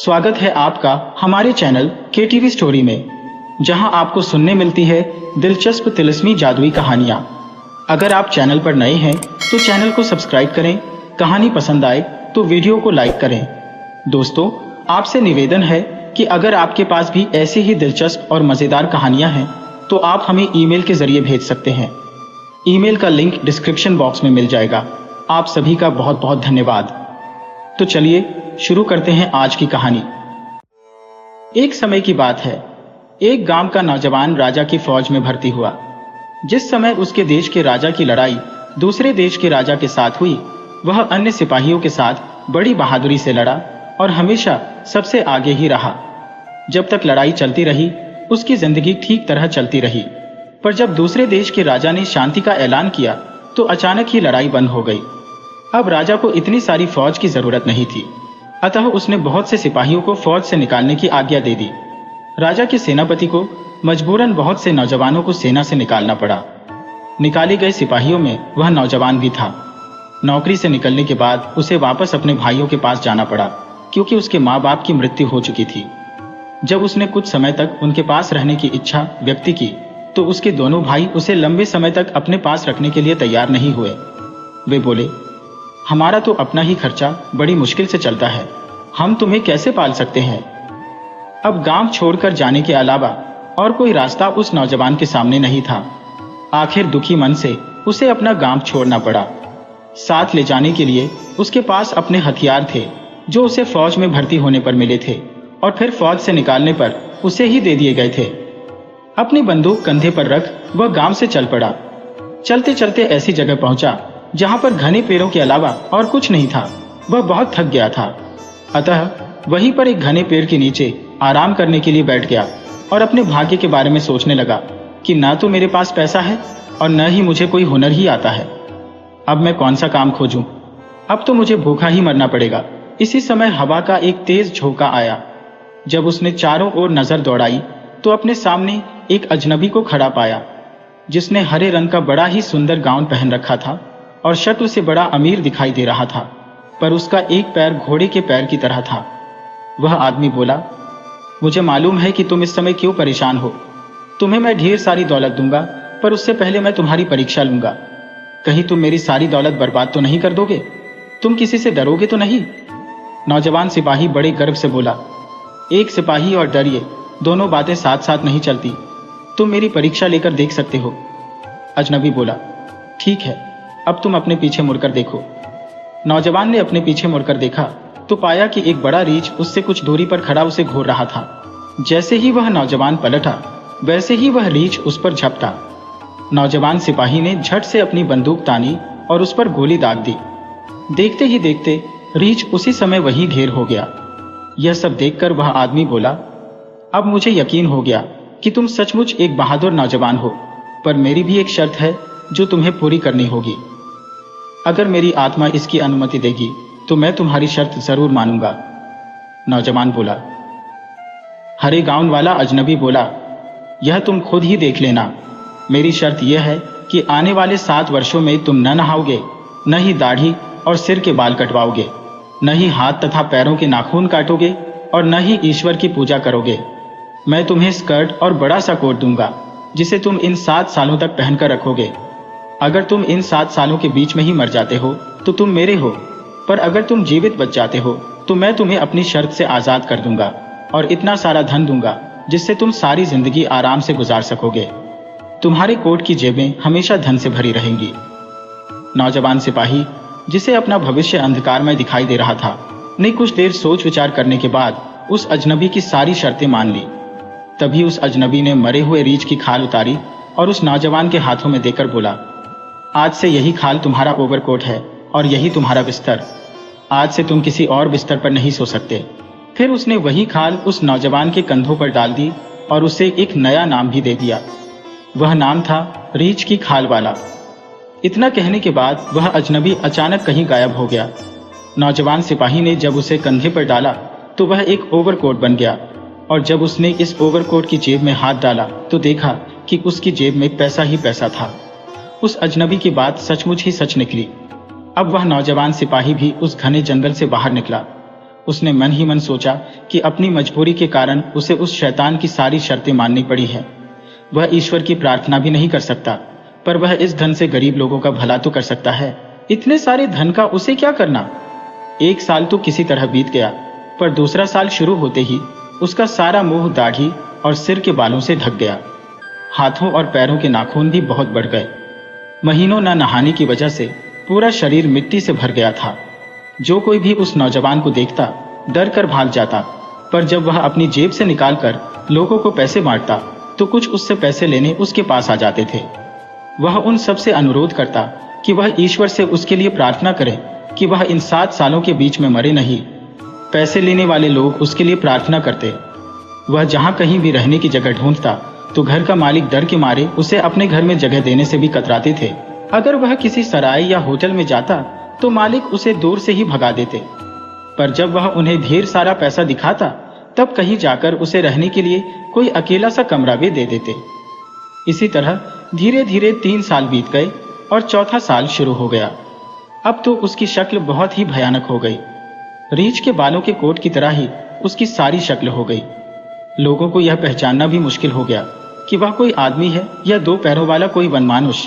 स्वागत है आपका हमारे चैनल KTV स्टोरी में, जहां आपको सुनने मिलती है दिलचस्प तिलिस्मी जादुई कहानियां। अगर आप चैनल पर नए हैं तो चैनल को सब्सक्राइब करें। कहानी पसंद आए तो वीडियो को लाइक करें। दोस्तों, आपसे निवेदन है कि अगर आपके पास भी ऐसी ही दिलचस्प और मज़ेदार कहानियां हैं तो आप हमें ईमेल के जरिए भेज सकते हैं। ईमेल का लिंक डिस्क्रिप्शन बॉक्स में मिल जाएगा। आप सभी का बहुत बहुत धन्यवाद। तो चलिए शुरू करते हैं आज की कहानी। एक समय की बात है, एक गांव का नौजवान राजा की फौज में भर्ती हुआ। जिस समय उसके देश के राजा की लड़ाई दूसरे देश के राजा के साथ हुई, वह अन्य सिपाहियों के साथ बड़ी बहादुरी से लड़ा और हमेशा सबसे आगे ही रहा। जब तक लड़ाई चलती रही, उसकी जिंदगी ठीक तरह चलती रही। पर जब दूसरे देश के राजा ने शांति का ऐलान किया तो अचानक ही लड़ाई बंद हो गई। अब राजा को इतनी सारी फौज की जरूरत नहीं थी, अतः उसने बहुत से सिपाहियों को फौज से निकालने की आज्ञा दे दी। राजा के सेनापति को मजबूरन बहुत से नौजवानों को सेना से निकालना पड़ा। निकाले गए सिपाहियों में वह नौजवान भी था। नौकरी से निकलने के बाद उसे वापस अपने भाइयों के पास जाना पड़ा, क्योंकि उसके माँ बाप की मृत्यु हो चुकी थी। जब उसने कुछ समय तक उनके पास रहने की इच्छा व्यक्त की तो उसके दोनों भाई उसे लंबे समय तक अपने पास रखने के लिए तैयार नहीं हुए। वे बोले, हमारा तो अपना ही खर्चा बड़ी मुश्किल से चलता है, हम तुम्हें कैसे पाल सकते हैं। अब गांव छोड़कर जाने के अलावा और कोई रास्ता उस नौजवान के सामने नहीं था। आखिर दुखी मन से उसे अपना गांव छोड़ना पड़ा। साथ ले जाने के लिए उसके पास अपने हथियार थे, जो उसे फौज में भर्ती होने पर मिले थे और फिर फौज से निकालने पर उसे ही दे दिए गए थे। अपनी बंदूक कंधे पर रख वह गांव से चल पड़ा। चलते चलते ऐसी जगह पहुंचा जहां पर घने पेड़ों के अलावा और कुछ नहीं था। वह बहुत थक गया था, अतः वहीं पर एक घने पेड़ के नीचे आराम करने के लिए बैठ गया और अपने भाग्य के बारे में सोचने लगा कि न तो मेरे पास पैसा है और न ही मुझे कोई हुनर ही आता है। अब मैं कौन सा काम खोजूं? अब तो मुझे भूखा ही मरना पड़ेगा। इसी समय हवा का एक तेज झोंका आया। जब उसने चारों ओर नजर दौड़ाई तो अपने सामने एक अजनबी को खड़ा पाया, जिसने हरे रंग का बड़ा ही सुंदर गाउन पहन रखा था और शक्ल से बड़ा अमीर दिखाई दे रहा था, पर उसका एक पैर घोड़े के पैर की तरह था। वह आदमी बोला, मुझे मालूम है कि तुम इस समय क्यों परेशान हो। तुम्हें मैं ढेर सारी दौलत दूंगा, पर उससे पहले मैं तुम्हारी परीक्षा लूंगा। कहीं तुम मेरी सारी दौलत बर्बाद तो नहीं कर दोगे? तुम किसी से डरोगे तो नहीं? नौजवान सिपाही बड़े गर्व से बोला, एक सिपाही और डरिए, दोनों बातें साथ साथ नहीं चलती। तुम मेरी परीक्षा लेकर देख सकते हो। अजनबी बोला, ठीक है, अब तुम अपने पीछे मुड़कर देखो। नौजवान ने अपने पीछे मुड़कर देखा तो पाया कि एक बड़ा रीछ उससे कुछ दूरी पर खड़ा उसे घूर रहा था। जैसे ही वह नौजवान पलटा, वैसे ही वह रीछ उस पर झपटा। नौजवान सिपाही ने झट से अपनी बंदूक तानी और उस पर गोली दाग दी। देखते ही देखते रीछ उसी समय वहीं ढेर हो गया। यह सब देखकर वह आदमी बोला, अब मुझे यकीन हो गया कि तुम सचमुच एक बहादुर नौजवान हो, पर मेरी भी एक शर्त है जो तुम्हें पूरी करनी होगी। अगर मेरी आत्मा इसकी अनुमति देगी तो मैं तुम्हारी शर्त जरूर मानूंगा। नौजवान बोला। हरे गाउन वाला अजनबी बोला, यह तुम खुद ही देख लेना। मेरी शर्त यह है कि आने वाले 7 वर्षों में तुम न नहाओगे, न ही दाढ़ी और सिर के बाल कटवाओगे, न ही हाथ तथा पैरों के नाखून काटोगे और न ही ईश्वर की पूजा करोगे। मैं तुम्हें स्कर्ट और बड़ा सा कोट दूंगा, जिसे तुम इन 7 सालों तक पहनकर रखोगे। अगर तुम इन 7 सालों के बीच में ही मर जाते हो तो तुम मेरे हो, पर अगर तुम जीवित बच जाते हो तो मैं तुम्हें अपनी शर्त से आजाद कर दूंगा और इतना सारा धन दूंगा जिससे तुम सारी जिंदगी आराम से गुजार सकोगे। तुम्हारे कोट की जेबें हमेशा धन से भरी रहेंगी। नौजवान सिपाही, जिसे अपना भविष्य अंधकार में दिखाई दे रहा था, ने कुछ देर सोच विचार करने के बाद उस अजनबी की सारी शर्तें मान ली। तभी उस अजनबी ने मरे हुए रीछ की खाल उतारी और उस नौजवान के हाथों में देकर बोला, आज से यही खाल तुम्हारा ओवरकोट है और यही तुम्हारा बिस्तर। आज से तुम किसी और बिस्तर पर नहीं सो सकते। फिर उसने वही खाल उस नौजवान के कंधों पर डाल दी और उसे एक नया नाम भी दे दिया। वह नाम था रीछ की खाल वाला। इतना कहने के बाद वह अजनबी अचानक कहीं गायब हो गया। नौजवान सिपाही ने जब उसे कंधे पर डाला तो वह एक ओवरकोट बन गया, और जब उसने इस ओवरकोट की जेब में हाथ डाला तो देखा कि उसकी जेब में पैसा ही पैसा था। उस अजनबी की बात सचमुच ही सच निकली। अब वह नौजवान सिपाही भी उस घने जंगल से बाहर निकला। उसने मन ही मन सोचा कि अपनी मजबूरी के कारण उसे उस शैतान की सारी शर्तें माननी पड़ी है। वह ईश्वर की प्रार्थना भी नहीं कर सकता, पर वह इस धन से गरीब लोगों का भला तो कर सकता है। इतने सारे धन का उसे क्या करना। 1 साल तो किसी तरह बीत गया, पर दूसरा साल शुरू होते ही उसका सारा मुंह, दाढ़ी और सिर के बालों से ढक गया। हाथों और पैरों के नाखून भी बहुत बढ़ गए। महीनों न नहाने की वजह से पूरा शरीर मिट्टी से भर गया था। जो कोई भी उस नौजवान को देखता डर कर भाग जाता, पर जब वह अपनी जेब से निकालकर लोगों को पैसे बांटता तो कुछ उससे पैसे लेने उसके पास आ जाते थे। वह उन सब से अनुरोध करता कि वह ईश्वर से उसके लिए प्रार्थना करे कि वह इन 7 सालों के बीच में मरे नहीं। पैसे लेने वाले लोग उसके लिए प्रार्थना करते। वह जहां कहीं भी रहने की जगह ढूंढता तो घर का मालिक डर के मारे उसे अपने घर में जगह देने से भी कतराते थे। अगर वह किसी सराय या होटल में जाता तो मालिक उसे दूर से ही भगा देते, पर जब वह उन्हें ढेर सारा पैसा दिखाता तब कहीं जाकर उसे रहने के लिए कोई अकेला सा कमरा भी दे देते। इसी तरह धीरे धीरे 3 साल बीत गए और चौथा साल शुरू हो गया। अब तो उसकी शक्ल बहुत ही भयानक हो गई। रीछ के बालों के कोट की तरह ही उसकी सारी शक्ल हो गई। लोगों को यह पहचानना भी मुश्किल हो गया कि वह कोई आदमी है या 2 पैरों वाला कोई वनमानुष।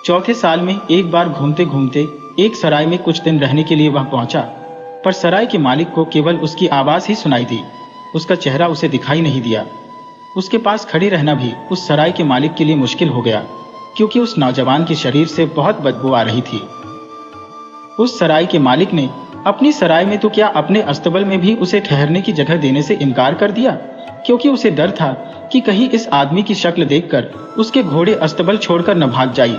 चौथे साल में एक बार घूमते घूमते एक सराय में कुछ दिन रहने के लिए वह पहुंचा, पर सराय के मालिक को केवल उसकी आवाज ही सुनाई दी। उसका चेहरा उसे दिखाई नहीं दिया। उसके पास खड़े रहना भी उस सराय के मालिक के लिए मुश्किल हो गया, क्योंकि उस नौजवान के शरीर से बहुत बदबू आ रही थी। उस सराय के मालिक ने अपनी सराय में तो क्या, अपने अस्तबल में भी उसे ठहरने की जगह देने से इनकार कर दिया, क्योंकि उसे डर था कि कहीं इस आदमी की शक्ल देखकर उसके घोड़े अस्तबल छोड़कर न भाग जाए।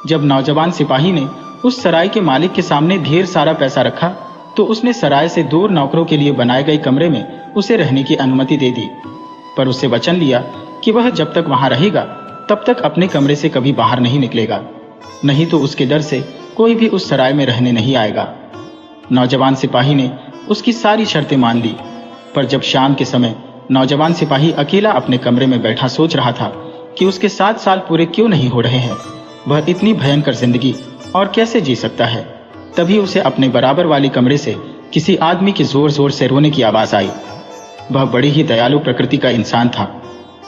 जब नौजवान सिपाही ने उस सराय के मालिक के सामने ढेर सारा पैसा रखा तो उसने सराय से दूर नौकरों के लिए बनाए गए कमरे में उसे रहने की अनुमति दे दी, पर उससे वचन लिया कि वह जब तक वहां रहेगा तब तक अपने कमरे से कभी बाहर नहीं निकलेगा, नहीं तो उसके डर से कोई भी उस सराय में रहने नहीं आएगा। नौजवान सिपाही ने उसकी सारी शर्तें मान ली, पर जब शाम के समय नौजवान सिपाही अकेला अपने कमरे में बैठा सोच रहा था कि उसके 7 साल पूरे क्यों नहीं हो रहे हैं, वह इतनी भयंकर जिंदगी और कैसे जी सकता है, तभी उसे अपने बराबर वाले कमरे से किसी आदमी की जोर जोर से रोने की आवाज आई। वह बड़ी ही दयालु प्रकृति का इंसान था,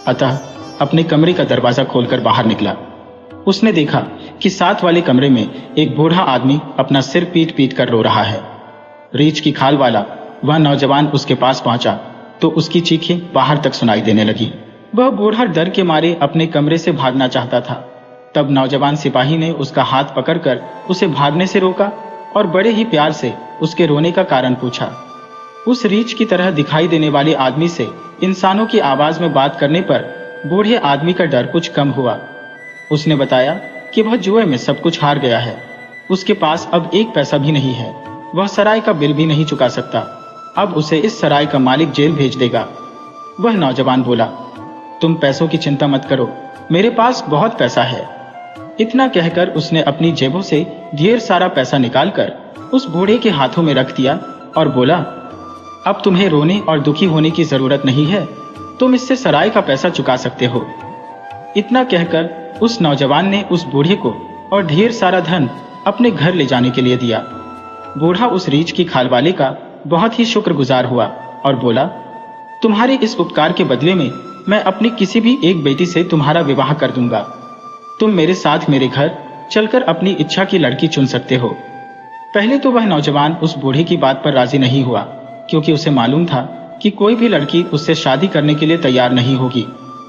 अतः अपने कमरे का दरवाजा खोलकर बाहर निकला। उसने देखा कि साथ वाले कमरे में एक बूढ़ा आदमी अपना सिर पीट पीट कर रो रहा है। रीछ की खाल वाला वह नौजवान उसके पास पहुंचा तो उसकी चीखें बाहर तक सुनाई देने लगी। वह बूढ़ा डर के मारे अपने कमरे से भागना चाहता था। तब नौजवान सिपाही ने उसका हाथ पकड़कर उसे भागने से रोका और बड़े ही प्यार से उसके रोने का कारण पूछा। उस रीछ की तरह दिखाई देने वाले आदमी से इंसानों की आवाज में बात करने पर बूढ़े आदमी का डर कुछ कम हुआ। उसने बताया कि वह जुए में सब कुछ हार गया है। उसके पास अब 1 पैसा भी नहीं है। वह सराय का बिल भी नहीं चुका सकता। अब उसे इस सराय का मालिक जेल भेज देगा। वह नौजवान बोला, तुम पैसों की चिंता मत करो, मेरे पास बहुत पैसा है। इतना कहकर उसने अपनी जेबों से ढेर सारा पैसा निकालकर उस बूढ़े के हाथों में रख दिया और बोला, अब तुम्हें रोने और दुखी होने की जरूरत नहीं है, तुम इससे सराय का पैसा चुका सकते हो। इतना कहकर उस नौजवान ने उस बूढ़े को और ढेर सारा धन अपने घर ले जाने के लिए दिया। बूढ़ा उस रीछ की खाल वाले का बहुत ही शुक्रगुजार हुआ और बोला, तुम्हारे इस उपकार के बदले में मैं अपनी किसी भी एक बेटी से तुम्हारा विवाह कर दूंगा। तुम मेरे साथ मेरे घर चलकर अपनी इच्छा की लड़की चुन सकते हो। पहले तो वह नौजवान उस बूढ़े की बात पर राजी नहीं हुआ, क्योंकि उसे मालूम था कि कोई भी लड़की उससे शादी करने के लिए तैयार नहीं होगी,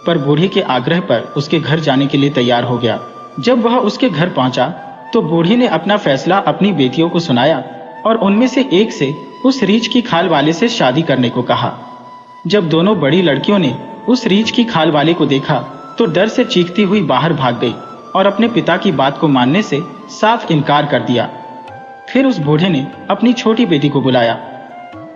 पर बूढ़े के आग्रह पर उसके घर जाने के लिए तैयार हो गया। जब वह उसके घर पहुंचा तो बूढ़ी ने अपना फैसला अपनी बेटियों को सुनाया और उनमें से एक से उस रीछ की खाल वाले से शादी करने को कहा। जब दोनों बड़ी लड़कियों ने उस रीछ की खाल वाले को देखा तो डर से चीखती हुई बाहर भाग गई और अपने पिता की बात को मानने से साफ इनकार कर दिया। फिर उस बूढ़े ने अपनी छोटी बेटी को बुलाया।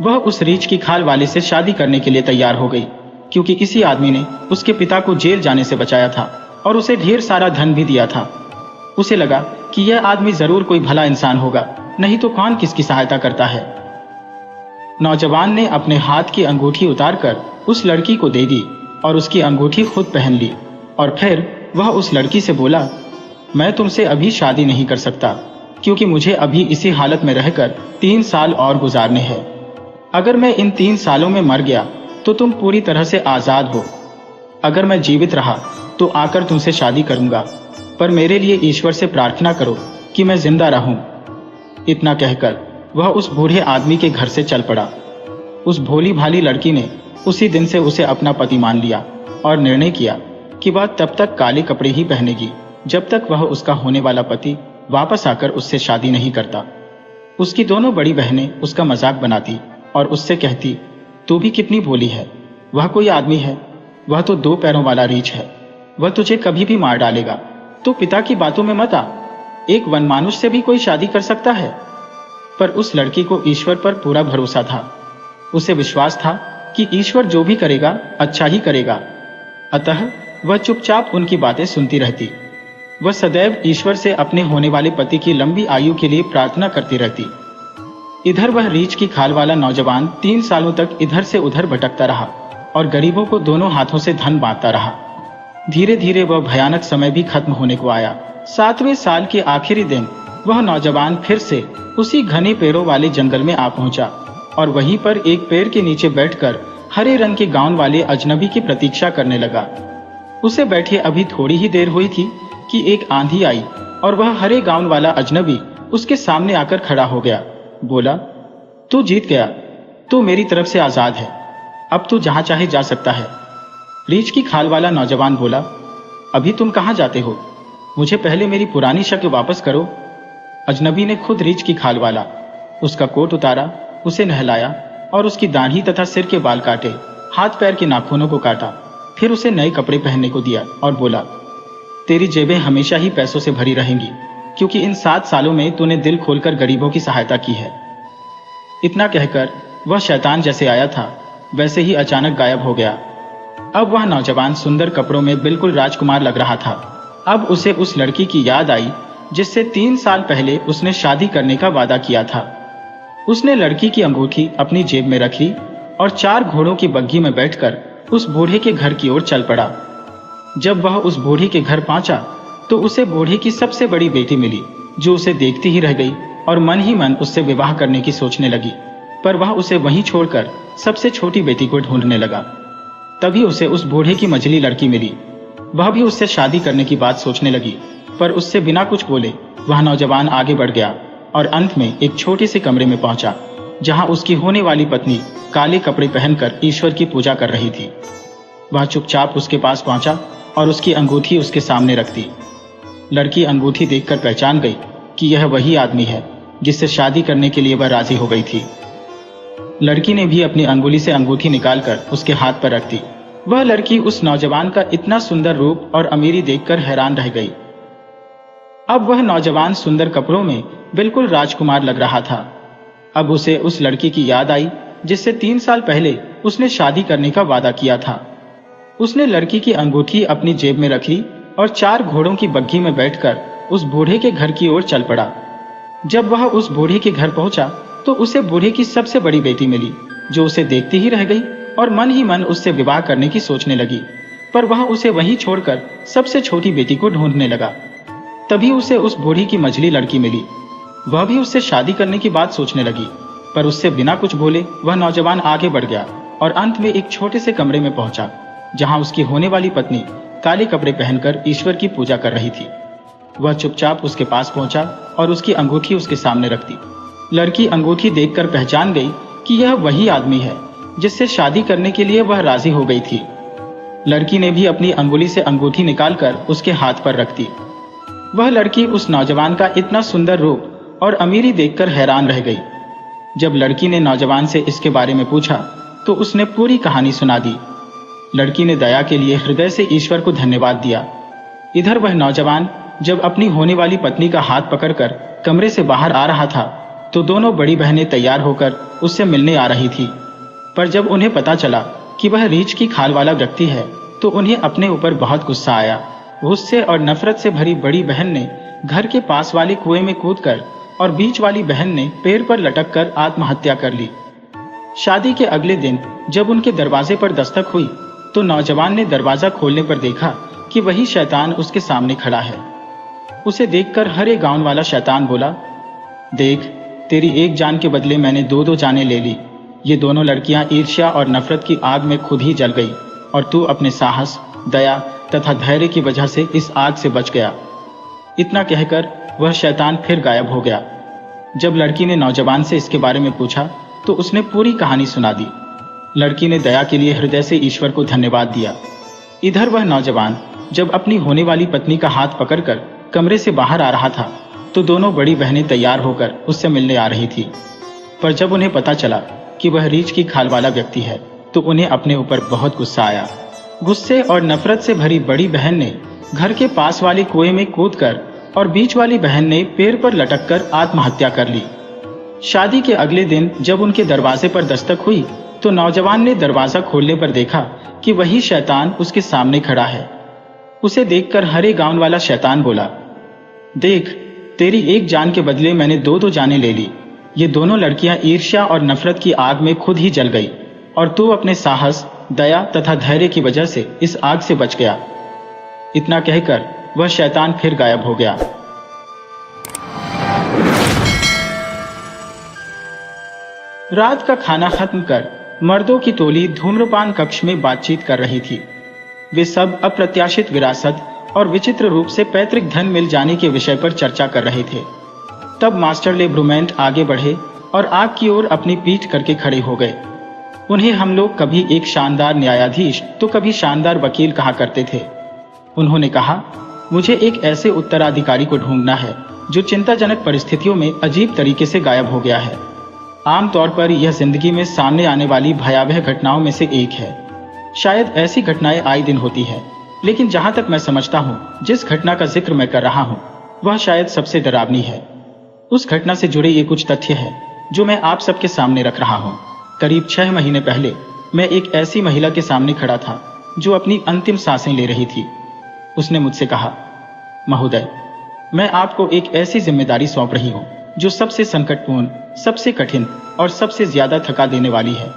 वह उस रीछ की खाल वाले से शादी करने के लिए तैयार हो गई, क्योंकि किसी आदमी ने उसके पिता को जेल जाने से बचाया था और उसे ढेर सारा धन भी दिया था। उसे लगा कि यह आदमी जरूर कोई भला इंसान होगा, नहीं तो कौन किसकी सहायता करता है। नौजवान ने अपने हाथ की अंगूठी उतारकर उस लड़की को दे दी और उसकी अंगूठी खुद पहन ली, और फिर वह उस लड़की से बोला, मैं तुमसे अभी शादी नहीं कर सकता, क्योंकि मुझे अभी इसी हालत में रहकर 3 साल और गुजारने हैं। अगर मैं इन 3 सालों में मर गया तो तुम पूरी तरह से आजाद हो। अगर मैं जीवित रहा तो आकर तुमसे शादी करूंगा, पर मेरे लिए ईश्वर से प्रार्थना करो कि मैं जिंदा रहूं। इतना कहकर वह उस बूढ़े आदमी के घर से चल पड़ा। उस भोली भाली लड़की ने उसी दिन से उसे अपना पति मान लिया और निर्णय किया कि वह तब तक काले कपड़े ही पहनेगी जब तक वह उसका होने वाला पति वापस आकर उससे शादी नहीं करता। उसकी दोनों बड़ी बहनें उसका मजाक बनाती और उससे कहती, तू भी कितनी भोली है, वह कोई आदमी है, वह तो 2 पैरों वाला रीछ है, वह तुझे कभी भी मार डालेगा, तो पिता की बातों में मत आ, एक वनमानुष से भी कोई शादी कर सकता है। पर उस लड़की को ईश्वर पर पूरा भरोसा था। उसे विश्वास था कि ईश्वर जो भी करेगा अच्छा ही करेगा, अतः वह चुपचाप उनकी बातें सुनती रहती। वह सदैव ईश्वर से अपने होने वाले पति की लंबी आयु के लिए प्रार्थना करती रहती। इधर वह रीछ की खाल वाला नौजवान 3 सालों तक इधर से उधर भटकता रहा और गरीबों को दोनों हाथों से धन बांटता रहा। धीरे धीरे वह भयानक समय भी खत्म होने को आया। 7वें साल के आखिरी दिन वह नौजवान फिर से उसी घने पेड़ों वाले जंगल में आ पहुंचा और वहीं पर एक पेड़ के नीचे बैठकर हरे रंग के गाउन वाले अजनबी की प्रतीक्षा करने लगा। उसे बैठे अभी थोड़ी ही देर हुई थी कि एक आंधी आई और वह हरे गाउन वाला अजनबी उसके सामने आकर खड़ा हो गया। बोला, तू जीत गया, तू मेरी तरफ से आजाद है, अब तू जहां चाहे जा सकता है। रीछ की खाल वाला नौजवान बोला, अभी तुम कहां जाते हो, मुझे पहले मेरी पुरानी शक्ल वापस करो। अजनबी ने खुद रीछ की खाल वाला उसका कोट उतारा, उसे नहलाया और उसकी दाढ़ी तथा सिर के बाल काटे, हाथ पैर के नाखूनों को काटा, फिर उसे नए कपड़े पहनने को दिया और बोला, तेरी जेबें हमेशा ही पैसों से भरी रहेंगी, क्योंकि इन 7 सालों में तूने दिल खोलकर गरीबों की सहायता की है। इतना कहकर वह शैतान जैसे आया था वैसे ही अचानक गायब हो गया। अब वह नौजवान सुंदर कपड़ों में बिल्कुल राजकुमार लग रहा था। अब उसे उस लड़की की याद आई जिससे 3 साल पहले उसने शादी करने का वादा किया था। उसने लड़की की अंगूठी अपनी जेब में रख ली और 4 घोड़ों की बग्घी में बैठकर उस बूढ़े के घर की ओर चल पड़ा। जब वह उस बूढ़ी के घर पहुंचा तो उसे बूढ़ी की सबसे बड़ी बेटी मिली, जो उसे देखती ही रह गई और मन ही मन उससे विवाह करने की सोचने लगी। पर वह उसे वहीं छोड़कर सबसे छोटी बेटी को ढूंढने लगा। तभी उसे उस बूढ़े की मझली लड़की मिली। वह भी उससे शादी करने की बात सोचने लगी, पर उससे बिना कुछ बोले वह नौजवान आगे बढ़ गया और अंत में एक छोटे से कमरे में पहुंचा, जहां उसकी होने वाली पत्नी काले कपड़े पहनकर ईश्वर की पूजा कर रही थी। वह चुपचाप उसके पास पहुंचा और उसकी अंगूठी उसके सामने रख दी। लड़की अंगूठी देखकर पहचान गई कि यह वही आदमी है जिससे शादी करने के लिए वह राजी हो गई थी। लड़की ने भी अपनी अंगुली से अंगूठी निकालकर उसके हाथ पर रख दी। वह लड़की उस नौजवान का इतना सुंदर रूप और अमीरी देखकर हैरान रह गई। अब वह नौजवान सुंदर कपड़ों में बिल्कुल राजकुमार लग रहा था। अब उसे उस लड़की की याद आई जिससे 3 साल पहले उसने शादी करने का वादा किया था। उसने लड़की की अंगूठी अपनी जेब में रख ली और 4 घोड़ों की बग्घी में बैठकर उस बूढ़े के घर की ओर चल पड़ा। जब वह उस बूढ़े के घर पहुंचा तो उसे बूढ़े की सबसे बड़ी बेटी मिली, जो उसे देखती ही रह गई और मन ही मन उससे विवाह करने की सोचने लगी। पर वह उसे वहीं छोड़कर सबसे छोटी बेटी को ढूंढने लगा। तभी उसे उस बूढ़ी की मझली लड़की मिली। वह भी उससे शादी करने की बात सोचने लगी, पर उससे बिना कुछ बोले वह नौजवान आगे बढ़ गया और अंत में एक छोटे से कमरे में पहुंचा, जहां उसकी होने वाली पत्नी काले कपड़े पहनकर ईश्वर की पूजा कर रही थी। वह चुपचाप उसके पास पहुंचा और उसकी अंगूठी उसके सामने रख दी। लड़की अंगूठी देखकर पहचान गई कि यह वही आदमी है जिससे शादी करने के लिए वह राजी हो गई थी। लड़की ने भी अपनी अंगुली से अंगूठी निकालकर उसके हाथ पर रख दी। वह लड़की उस नौजवान का इतना सुंदर रूप और अमीरी देखकर हैरान रह गई। जब लड़की ने नौजवान से इसके बारे में पूछा तो उसने पूरी कहानी सुना दी। लड़की ने दया के लिए हृदय से ईश्वर को धन्यवाद दिया। इधर वह नौजवान जब अपनी होने वाली पत्नी का हाथ पकड़कर कमरे से बाहर आ रहा था तो दोनों बड़ी बहनें तैयार होकर उससे मिलने आ रही थी। पर जब उन्हें पता चला कि वह रीछ की खाल वाला व्यक्ति है तो उन्हें अपने ऊपर बहुत गुस्सा आया। गुस्से और नफरत से भरी बड़ी बहन ने घर के पास वाले कुएं में कूदकर और बीच वाली बहन ने पेड़ पर लटककर आत्महत्या कर ली। शादी के अगले दिन जब उनके दरवाजे पर दस्तक हुई तो नौजवान ने दरवाजा खोलने पर देखा कि वही शैतान उसके सामने खड़ा है। उसे देखकर हरे गाउन वाला शैतान बोला, देख, तेरी एक जान के बदले मैंने 2-2 जानें ले ली। ये दोनों लड़कियां ईर्ष्या और नफरत की आग में खुद ही जल गई और तू अपने साहस, दया तथा धैर्य की वजह से इस आग से बच गया। इतना कहकर वह शैतान फिर गायब हो गया। जब लड़की ने नौजवान से इसके बारे में पूछा तो उसने पूरी कहानी सुना दी। लड़की ने दया के लिए हृदय से ईश्वर को धन्यवाद दिया। इधर वह नौजवान जब अपनी होने वाली पत्नी का हाथ पकड़कर कमरे से बाहर आ रहा था तो दोनों बड़ी बहनें तैयार होकर उससे मिलने आ रही थी। पर जब उन्हें पता चला कि वह रीछ की खाल वाला व्यक्ति है तो उन्हें अपने ऊपर बहुत गुस्सा आया। गुस्से और नफरत से भरी बड़ी बहन ने घर के पास वाले कुएं में कूदकर और बीच वाली बहन ने पेड़ पर लटककर आत्महत्या कर ली। शादी के अगले दिन जब उनके दरवाजे पर दस्तक हुई तो नौजवान ने दरवाजा खोलने पर देखा कि वही शैतान उसके सामने खड़ा है। उसे देखकर हरे गांव वाला शैतान बोला, देख, तेरी एक जान के बदले मैंने दो जानें ले ली। ये दोनों लड़कियां ईर्ष्या और नफरत की आग में खुद ही जल गई और तू अपने साहस, दया तथा धैर्य की वजह से इस आग से बच गया। इतना कहकर वह शैतान फिर गायब हो गया। रात का खाना खत्म कर मर्दों की टोली धूम्रपान कक्ष में बातचीत कर रही थी। वे सब अप्रत्याशित विरासत और विचित्र रूप से पैतृक धन मिल जाने के विषय पर चर्चा कर रहे थे। तब मास्टर ले ब्रूमेंट आगे बढ़े और आग की ओर अपनी पीठ करके खड़े हो गए। उन्हें हम लोग कभी एक शानदार न्यायाधीश तो कभी शानदार वकील कहा करते थे। उन्होंने कहा, मुझे एक ऐसे उत्तराधिकारी को ढूंढना है जो चिंताजनक परिस्थितियों में अजीब तरीके से गायब हो गया है। आमतौर पर यह जिंदगी में सामने आने वाली भयावह घटनाओं में से एक है। शायद ऐसी घटनाएं आए दिन होती है, लेकिन जहां तक मैं समझता हूं, जिस घटना का जिक्र मैं कर रहा हूं वह शायद सबसे डरावनी है। उस घटना से जुड़े ये कुछ तथ्य हैं जो मैं आप सबके सामने रख रहा हूं। करीब 6 महीने पहले मैं एक ऐसी महिला के सामने खड़ा था जो अपनी अंतिम सांसें ले रही थी। उसने मुझसे कहा, महोदय, मैं आपको एक ऐसी जिम्मेदारी सौंप रही हूं जो सबसे संकटपूर्ण, सबसे कठिन और सबसे ज्यादा थका देने वाली है।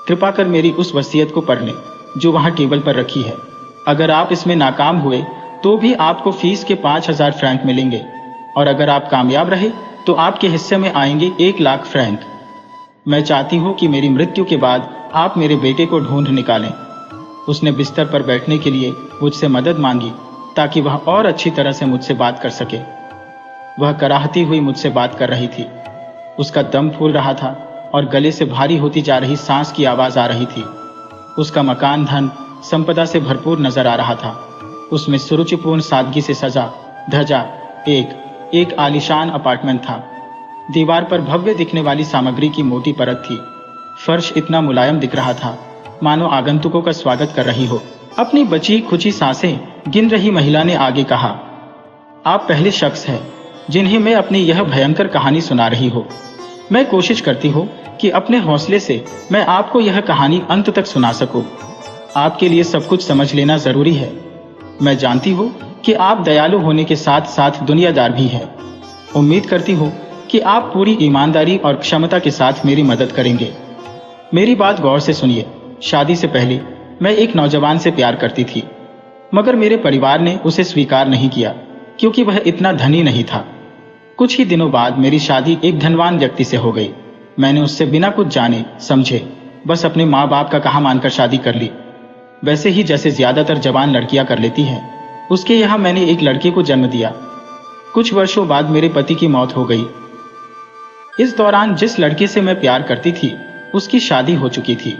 कृपा कर मेरी उस वसीयत को पढ़ लें जो वहां टेबल पर रखी है। अगर आप इसमें नाकाम हुए तो भी आपको फीस के 5000 फ्रैंक मिलेंगे और अगर आप कामयाब रहे तो आपके हिस्से में आएंगे 1 लाख फ्रैंक। मैं चाहती हूँ कि मेरी मृत्यु के बाद आप मेरे बेटे को ढूंढ निकालें। उसने बिस्तर पर बैठने के लिए मुझसे मदद मांगी ताकि वह और अच्छी तरह से मुझसे बात कर सके। वह कराहती हुई मुझसे बात कर रही थी। उसका दम फूल रहा था और गले से भारी होती जा रही सांस की आवाज आ रही थी। उसका मकान धन संपदा से भरपूर नजर आ रहा था। उसमें सुरुचिपूर्ण सादगी से सजा धजा एक आलीशान अपार्टमेंट था। दीवार पर भव्य दिखने वाली सामग्री की मोटी परत थी। फर्श इतना मुलायम दिख रहा था मानो आगंतुकों का स्वागत कर रही हो। अपनी बची खुची सांसें गिन रही महिला ने आगे कहा, आप पहले शख्स हैं जिन्हें मैं अपनी यह भयंकर कहानी सुना रही हो। मैं कोशिश करती हूँ कि अपने हौसले से मैं आपको यह कहानी अंत तक सुना सकूं। आपके लिए सब कुछ समझ लेना जरूरी है। मैं जानती हूँ कि आप दयालु होने के साथ साथ दुनियादार भी हैं। उम्मीद करती हूँ कि आप पूरी ईमानदारी और क्षमता के साथ मेरी मदद करेंगे। मेरी बात गौर से सुनिए। शादी से पहले मैं एक नौजवान से प्यार करती थी, मगर मेरे परिवार ने उसे स्वीकार नहीं किया क्योंकि वह इतना धनी नहीं था। कुछ ही दिनों बाद मेरी शादी एक धनवान व्यक्ति से हो गई। मैंने उससे बिना कुछ जाने समझे बस अपने माँ बाप का कहा मानकर शादी कर ली। वैसे ही जैसे ज्यादातर जवान लड़कियां कर लेती हैं। उसके यहाँ मैंने एक लड़के को जन्म दिया। कुछ वर्षों बाद मेरे पति की मौत हो गई। इस दौरान जिस लड़के से मैं प्यार करती थी उसकी शादी हो चुकी थी।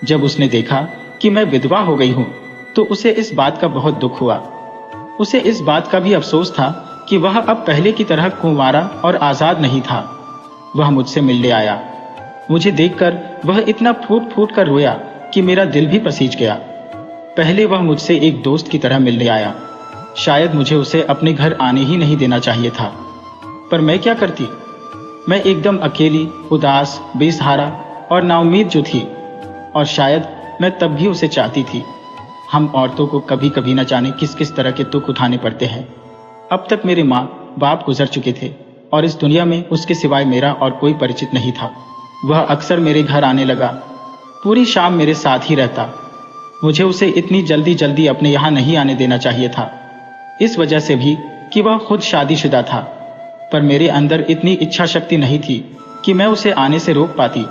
जब उसने देखा कि मैं विधवा हो गई हूं तो उसे इस बात का बहुत दुख हुआ। उसे इस बात का भी अफसोस था कि वह अब पहले की तरह कुंवारा और आजाद नहीं था। वह मुझसे मिलने आया। मुझे देखकर वह इतना फूट फूट कर रोया कि मेरा दिल भी पसीज गया। पहले वह मुझसे एक दोस्त की तरह मिलने आया। शायद मुझे उसे अपने घर आने ही नहीं देना चाहिए था, पर मैं क्या करती। मैं एकदम अकेली, उदास, बेसहारा और नाउम्मीद जो थी, और शायद मैं तब भी उसे चाहती थी। हम औरतों को कभी कभी न जाने किस किस तरह के दुख उठाने पड़ते हैं। अब तक मेरे माँ बाप गुजर चुके थे और इस दुनिया में उसके सिवाय मेरा और कोई परिचित नहीं था। वह अक्सर मेरे घर आने लगा, पूरी शाम मेरे साथ ही रहता। मुझे उसे इतनी जल्दी जल्दी अपने यहाँ नहीं आने देना चाहिए था, इस वजह से भी कि वह खुद शादीशुदा था, पर मेरे अंदर इतनी इच्छा शक्ति नहीं थी कि मैं उसे आने से रोक पाती।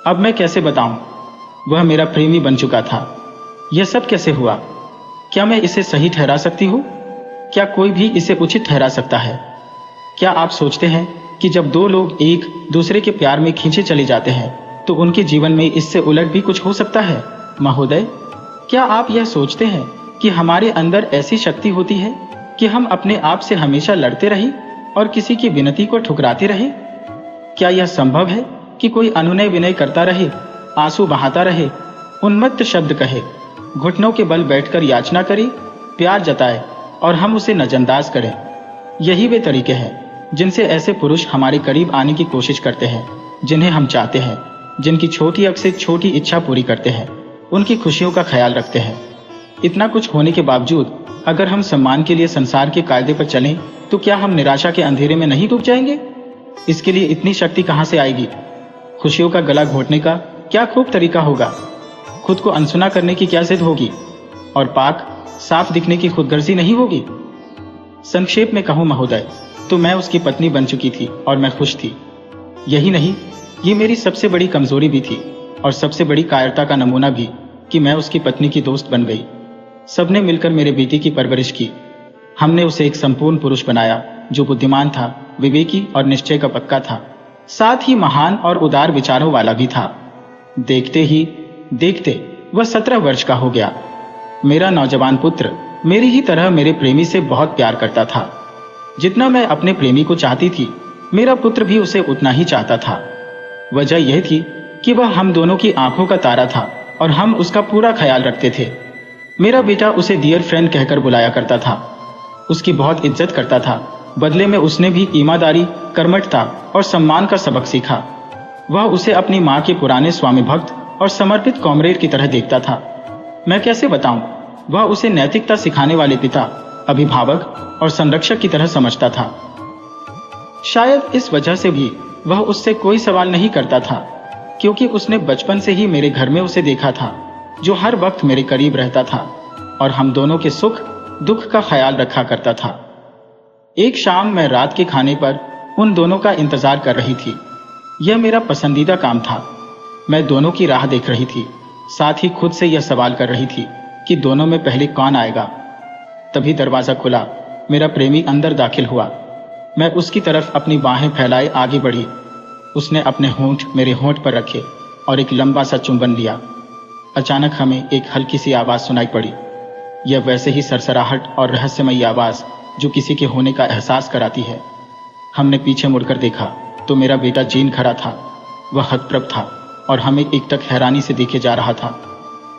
अब मैं कैसे बताऊं? वह मेरा प्रेमी बन चुका था। यह सब कैसे हुआ? क्या मैं इसे सही ठहरा सकती हूँ? क्या कोई भी इसे उचित ठहरा सकता है? क्या आप सोचते हैं कि जब दो लोग एक दूसरे के प्यार में खींचे चले जाते हैं तो उनके जीवन में इससे उलट भी कुछ हो सकता है? महोदय, क्या आप यह सोचते हैं कि हमारे अंदर ऐसी शक्ति होती है कि हम अपने आप से हमेशा लड़ते रहें और किसी की विनती को ठुकराते रहें? क्या यह संभव है कि कोई अनुनय विनय करता रहे, आंसू बहाता रहे, उन्मत्त शब्द कहे, घुटनों के बल बैठकर याचना करे, प्यार जताए और हम उसे नजरअंदाज करें? यही वे तरीके हैं जिनसे ऐसे पुरुष हमारे करीब आने की कोशिश करते हैं, जिन्हें हम चाहते हैं, जिनकी छोटी अक्स से छोटी इच्छा पूरी करते हैं, उनकी खुशियों का ख्याल रखते हैं। इतना कुछ होने के बावजूद अगर हम सम्मान के लिए संसार के कायदे पर चलें तो क्या हम निराशा के अंधेरे में नहीं डूब जाएंगे? इसके लिए इतनी शक्ति कहां से आएगी? खुशियों का गला घोटने का क्या खूब तरीका होगा? खुद को अनसुना करने की क्या जिद होगी? और पाक साफ दिखने की खुदगर्जी नहीं होगी? संक्षेप में कहूं महोदय, तो मैं उसकी पत्नी बन चुकी थी और मैं खुश थी। यही नहीं, ये मेरी सबसे बड़ी कमजोरी भी थी और सबसे बड़ी कायरता का नमूना भी कि मैं उसकी पत्नी की दोस्त बन गई। सबने मिलकर मेरे बेटी की परवरिश की। हमने उसे एक संपूर्ण पुरुष बनाया जो बुद्धिमान था, विवेकी और निश्चय का पक्का था, साथ ही महान और उदार विचारों वाला भी था। देखते ही देखते वह 17 वर्ष का हो गया। मेरा नौजवान पुत्र मेरी ही तरह मेरे प्रेमी से बहुत प्यार करता था। जितना मैं अपने प्रेमी को चाहती थी, मेरा पुत्र भी उसे उतना ही चाहता था। वजह यह थी कि वह हम दोनों की आंखों का तारा था और हम उसका पूरा ख्याल रखते थे। मेरा बेटा उसे डियर फ्रेंड कहकर बुलाया करता था, उसकी बहुत इज्जत करता था। बदले में उसने भी ईमानदारी, कर्मठता और सम्मान का सबक सीखा। वह उसे अपनी मां के पुराने स्वामी भक्त और समर्पित कॉमरेड की तरह देखता था। मैं कैसे बताऊं, वह उसे नैतिकता सिखाने वाले पिता, अभिभावक और संरक्षक की तरह समझता था। शायद इस वजह से भी वह उससे कोई सवाल नहीं करता था, क्योंकि उसने बचपन से ही मेरे घर में उसे देखा था, जो हर वक्त मेरे करीब रहता था और हम दोनों के सुख दुख का ख्याल रखा करता था। एक शाम मैं रात के खाने पर उन दोनों का इंतजार कर रही थी। यह मेरा पसंदीदा काम था। मैं दोनों की राह देख रही थी, साथ ही खुद से यह सवाल कर रही थी कि दोनों में पहले कौन आएगा। तभी दरवाजा खुला, मेरा प्रेमी अंदर दाखिल हुआ। मैं उसकी तरफ अपनी बाहें फैलाए आगे बढ़ी। उसने अपने होंठ मेरे होंठ पर रखे और एक लंबा सा चुंबन लिया। अचानक हमें एक हल्की सी आवाज सुनाई पड़ी। यह वैसे ही सरसराहट और रहस्यमयी आवाज जो किसी के होने का एहसास कराती है। हमने पीछे मुड़कर देखा तो मेरा बेटा जीन खड़ा था। वह हतप्रभ था और हमें एकटक हैरानी से देखे जा रहा था।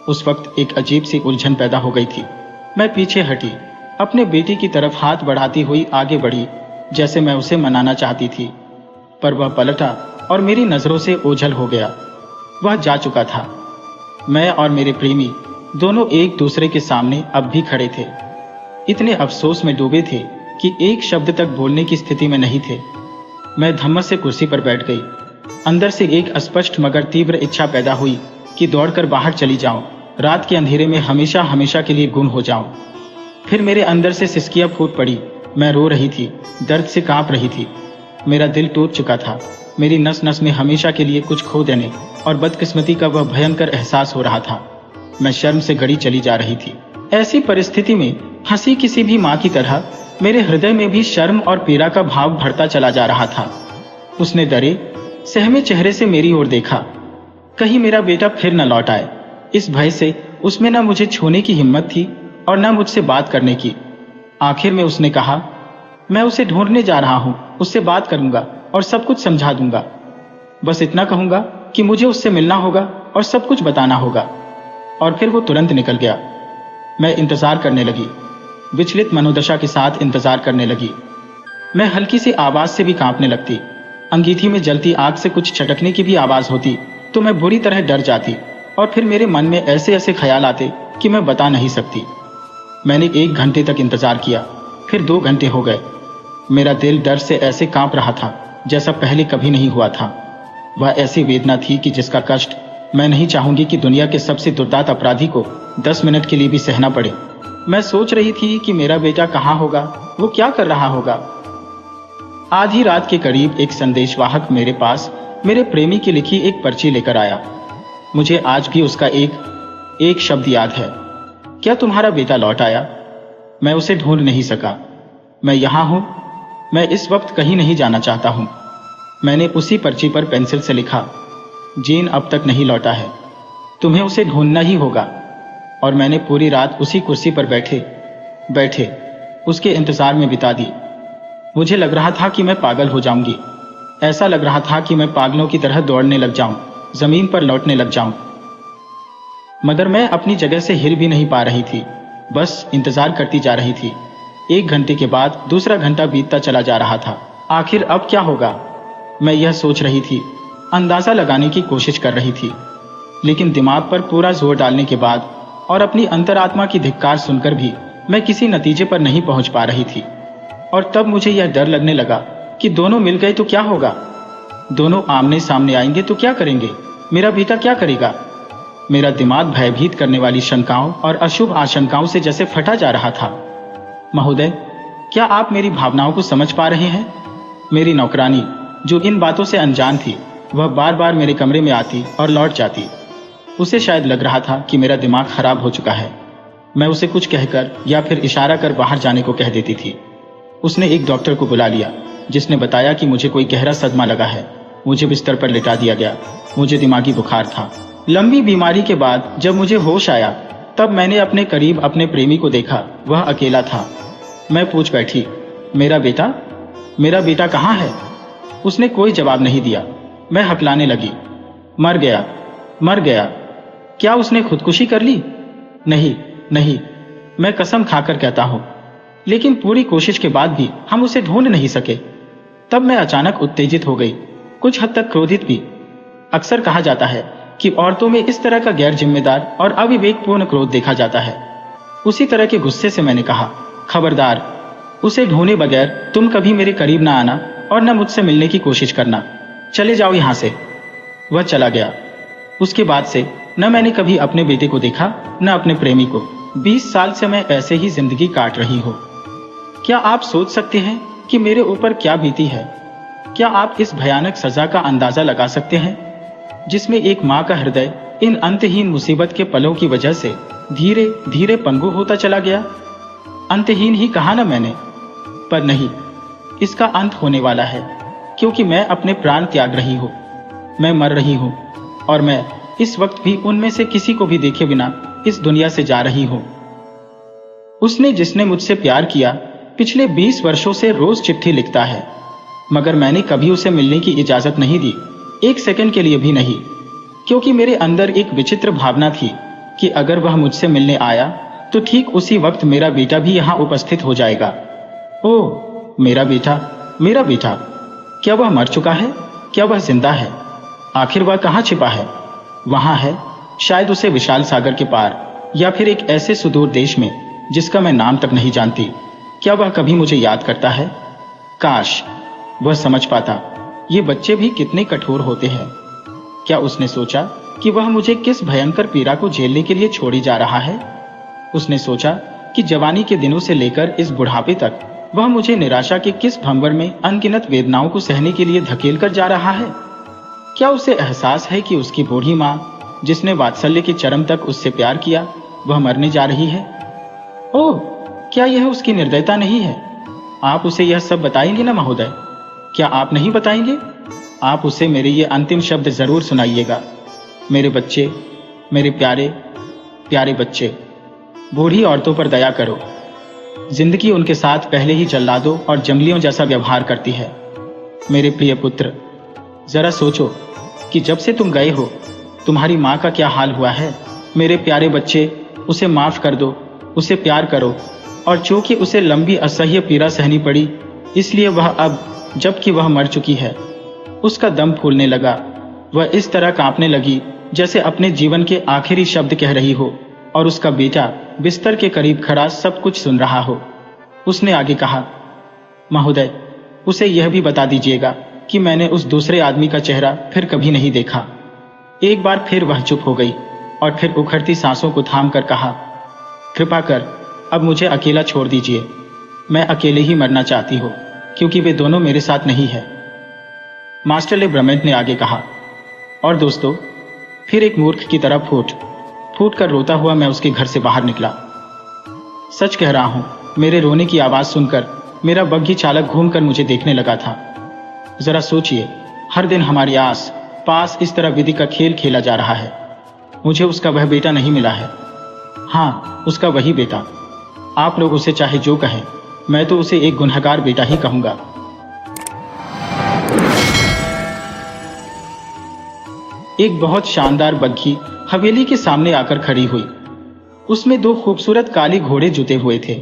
उस वक्त एक अजीब सी उलझन पैदा हो गई थी। मैं पीछे हटी, अपने बेटी की तरफ हाथ बढ़ाती हुई आगे बढ़ी, जैसे मैं उसे मनाना चाहती थी, पर वह पलटा और मेरी नजरों से ओझल हो गया। वह जा चुका था। मैं और मेरे प्रेमी दोनों एक दूसरे के सामने अब भी खड़े थे। इतने अफसोस में डूबे थे कि एक शब्द तक बोलने की स्थिति में नहीं थे। मैं धम्मस से कुर्सी पर बैठ गई। अंदर से एक अस्पष्ट मगर तीव्र इच्छा पैदा हुई कि दौड़कर बाहर चली जाऊं, रात के अंधेरे में हमेशा हमेशा के लिए गुम हो जाऊं। फिर मेरे अंदर से सिसकियां फूट पड़ी। मैं रो रही थी, दर्द से कांप रही थी। मेरा दिल टूट चुका था। मेरी नस नस में हमेशा के लिए कुछ खो देने और बदकिस्मती का वह भयंकर एहसास हो रहा था। मैं शर्म से गड़ी चली जा रही थी। ऐसी परिस्थिति में हंसी किसी भी माँ की तरह मेरे हृदय में भी शर्म और पीड़ा का भाव बढ़ता चला जा रहा था। उसने डरे सहमे चेहरे से मेरी ओर देखा। कहीं मेरा बेटा फिर न लौट आए। इस भय से उसमें न मुझे छूने की हिम्मत थी और न मुझसे बात करने की। आखिर में उसने कहा, मैं उसे ढूंढने जा रहा हूं, उससे बात करूंगा और सब कुछ समझा दूंगा। बस इतना कहूंगा कि मुझे उससे मिलना होगा और सब कुछ बताना होगा। और फिर वो तुरंत निकल गया। मैं इंतजार करने लगी, विचलित मनोदशा के साथ इंतजार करने लगी। मैं हल्की सी आवाज से भी कांपने लगती। अंगीठी में जलती आग से कुछ छटकने की भी आवाज होती तो मैं बुरी तरह डर जाती और फिर मेरे मन में ऐसे ऐसे ख्याल आते कि मैं बता नहीं सकती। मैंने 1 घंटे तक इंतजार किया, फिर 2 घंटे हो गए। मेरा दिल डर से ऐसे कांप रहा था जैसा पहले कभी नहीं हुआ था। वह ऐसी वेदना थी कि जिसका कष्ट मैं नहीं चाहूंगी कि दुनिया के सबसे दुर्दांत अपराधी को 10 मिनट के लिए भी सहना पड़े। मैं सोच रही थी कि मेरा बेटा कहाँ होगा, वो क्या कर रहा होगा। आधी रात के करीब एक संदेशवाहक मेरे पास मेरे प्रेमी की लिखी एक पर्ची लेकर आया। मुझे आज भी उसका एक शब्द याद है। क्या तुम्हारा बेटा लौट आया? मैं उसे ढूंढ नहीं सका। मैं यहाँ हूँ। मैं इस वक्त कहीं नहीं जाना चाहता हूँ। मैंने उसी पर्ची पर पेंसिल से लिखा, जीन अब तक नहीं लौटा है, तुम्हें उसे ढूंढना ही होगा। और मैंने पूरी रात उसी कुर्सी पर बैठे बैठे उसके इंतजार में बिता दी। मुझे लग रहा था कि मैं पागल हो जाऊंगी। ऐसा लग रहा था कि मैं पागलों की तरह दौड़ने लग जाऊं, जमीन पर लौटने लग जाऊं। मगर मैं अपनी जगह से हिल भी नहीं पा रही थी, बस इंतजार करती जा रही थी। 1 घंटे के बाद दूसरा घंटा बीतता चला जा रहा था। आखिर अब क्या होगा? मैं यह सोच रही थी, अंदाजा लगाने की कोशिश कर रही थी, लेकिन दिमाग पर पूरा जोर डालने के बाद और अपनी अंतरात्मा की धिक्कार सुनकर भी मैं किसी नतीजे पर नहीं पहुंच पा रही थी। और तब मुझे यह डर लगने लगा कि दोनों मिल गए तो क्या होगा? दोनों आमने सामने आएंगे तो क्या करेंगे? मेरा बेटा क्या करेगा? मेरा दिमाग भयभीत करने वाली शंकाओं और अशुभ आशंकाओं से जैसे फटा जा रहा था। महोदय, क्या आप मेरी भावनाओं को समझ पा रहे हैं? मेरी नौकरानी, जो इन बातों से अनजान थी, वह बार बार मेरे कमरे में आती और लौट जाती। उसे शायद लग रहा था कि मेरा दिमाग खराब हो चुका है। मैं उसे कुछ कहकर या फिर इशारा कर बाहर जाने को कह देती थी। उसने एक डॉक्टर को बुला लिया, जिसने बताया कि मुझे कोई गहरा सदमा लगा है। मुझे बिस्तर पर लिटा दिया गया। मुझे दिमागी बुखार था। लंबी बीमारी के बाद जब मुझे होश आया, तब मैंने अपने करीब अपने प्रेमी को देखा। वह अकेला था। मैं पूछ बैठी, मेरा बेटा कहाँ है? उसने कोई जवाब नहीं दिया। मैं हकलाने लगी, मर गया। क्या उसने खुदकुशी कर ली? नहीं, मैं कसम खाकर कहता हूं। लेकिन पूरी कोशिश के बाद भी हम उसे ढूंढ नहीं सके। तब मैं अचानक उत्तेजित हो गई, कुछ हद तक क्रोधित भी। अक्सर कहा जाता है कि औरतों में इस तरह का गैर जिम्मेदार और अविवेकपूर्ण क्रोध देखा जाता है। उसी तरह के गुस्से से मैंने कहा, खबरदार, उसे ढूंढे बगैर तुम कभी मेरे करीब ना आना और न मुझसे मिलने की कोशिश करना। चले जाओ यहां से। वह चला गया। उसके बाद से न मैंने कभी अपने बेटे को देखा, न अपने प्रेमी को। 20 साल से मैं ऐसे ही जिंदगी काट रही हूँ। क्या आप सोच सकते हैं कि मेरे ऊपर क्या बीती है? क्या आप इस भयानक सजा का अंदाजा लगा सकते हैं, जिसमें एक माँ का हृदय इन अंतहीन मुसीबत के पलों की वजह से धीरे धीरे पंगु होता चला गया? अंतहीन ही कहा ना मैंने, पर नहीं, इसका अंत होने वाला है, क्योंकि मैं अपने प्राण त्याग रही हूँ। मैं मर रही हूँ और मैं इस वक्त भी उनमें से किसी को भी देखे बिना इस दुनिया से जा रही हूँ। उसने जिसने मुझसे प्यार किया, पिछले 20 वर्षों से रोज चिट्ठी लिखता है, मगर मैंने कभी उसे मिलने की इजाजत नहीं दी, 1 सेकंड के लिए भी नहीं, क्योंकि मेरे अंदर एक विचित्र भावना थी कि अगर वह मुझसे मिलने आया तो ठीक उसी वक्त मेरा बेटा भी यहाँ उपस्थित हो जाएगा। ओह, मेरा बेटा, क्या वह मर चुका है? क्या वह जिंदा है? आखिर वह कहाँ छिपा है? वहां है, शायद उसे विशाल सागर के पार, या फिर एक ऐसे सुदूर देश में जिसका मैं नाम तक नहीं जानती। क्या वह कभी मुझे याद करता है? काश वह समझ पाता, ये बच्चे भी कितने कठोर होते हैं। क्या उसने सोचा कि वह मुझे किस भयंकर पीड़ा को झेलने के लिए छोड़ी जा रहा है? उसने सोचा कि जवानी के दिनों से लेकर इस बुढ़ापे तक वह मुझे निराशा के किस भंवर में अनगिनत वेदनाओं को सहने के लिए धकेल कर जा रहा है? क्या उसे एहसास है कि उसकी बूढ़ी माँ, जिसने वात्सल्य के चरम तक उससे प्यार किया, वह मरने जा रही है? ओह, क्या यह उसकी निर्दयता नहीं है? आप उसे यह सब बताएंगे ना महोदय? क्या आप नहीं बताएंगे? आप उसे मेरे ये अंतिम शब्द जरूर सुनाइएगा। मेरे बच्चे, मेरे प्यारे प्यारे बच्चे, बूढ़ी औरतों पर दया करो। जिंदगी उनके साथ पहले ही जल्लादों और जंगलियों जैसा व्यवहार करती है। मेरे प्रिय पुत्र, जरा सोचो कि जब से तुम गए हो, तुम्हारी माँ का क्या हाल हुआ है। मेरे प्यारे बच्चे, उसे माफ कर दो, उसे प्यार करो। और चूंकि उसे लंबी असह्य पीड़ा सहनी पड़ी, इसलिए वह अब, जबकि वह मर चुकी है, उसका दम फूलने लगा। वह इस तरह कांपने लगी जैसे अपने जीवन के आखिरी शब्द कह रही हो, और उसका बेटा बिस्तर के करीब खड़ा सब कुछ सुन रहा हो। उसने आगे कहा, महोदय, उसे यह भी बता दीजिएगा कि मैंने उस दूसरे आदमी का चेहरा फिर कभी नहीं देखा। एक बार फिर वह चुप हो गई और फिर उखड़ती सांसों को थाम कर कहा, कृपा कर अब मुझे अकेला छोड़ दीजिए। मैं अकेले ही मरना चाहती हूँ। क्योंकि वे दोनों मेरे साथ नहीं है, मास्टर ले ब्रमेंट ने आगे कहा। और दोस्तों, फिर एक मूर्ख की तरह फूट फूट कर रोता हुआ मैं उसके घर से बाहर निकला। सच कह रहा हूं, मेरे रोने की आवाज सुनकर मेरा बग्घी चालक घूमकर मुझे देखने लगा था। जरा सोचिए, हर दिन हमारी आस पास इस तरह विधि का खेल खेला जा रहा है। मुझे उसका वह बेटा नहीं मिला है। हाँ, उसका वही बेटा। आप लोग उसे चाहे जो कहें, मैं तो उसे एक गुनहगार बेटा ही कहूंगा। एक बहुत शानदार बग्घी हवेली के सामने आकर खड़ी हुई। उसमें 2 खूबसूरत काले घोड़े जुते हुए थे।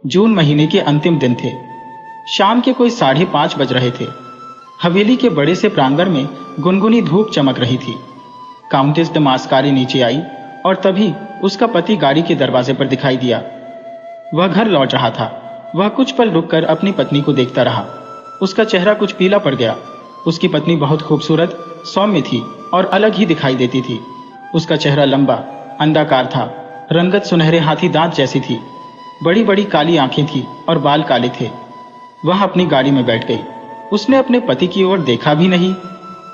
जून महीने के अंतिम दिन थे। शाम के कोई 5:30 बज रहे थे। हवेली के बड़े से प्रांगण में गुनगुनी धूप चमक रही थी। काउंटेस द मास्कारी नीचे आई और तभी उसका पति गाड़ी के दरवाजे पर दिखाई दिया। वह घर लौट रहा था। वह कुछ पल रुककर अपनी पत्नी को देखता रहा। उसका चेहरा कुछ पीला पड़ गया। उसकी पत्नी बहुत खूबसूरत, सौम्य थी और अलग ही दिखाई देती थी। उसका चेहरा लंबा, अंडाकार था। रंगत सुनहरे हाथी दांत जैसी थी। बड़ी बड़ी काली आंखें थी और बाल काले थे। वह अपनी गाड़ी में बैठ गई। उसने अपने पति की ओर देखा भी नहीं,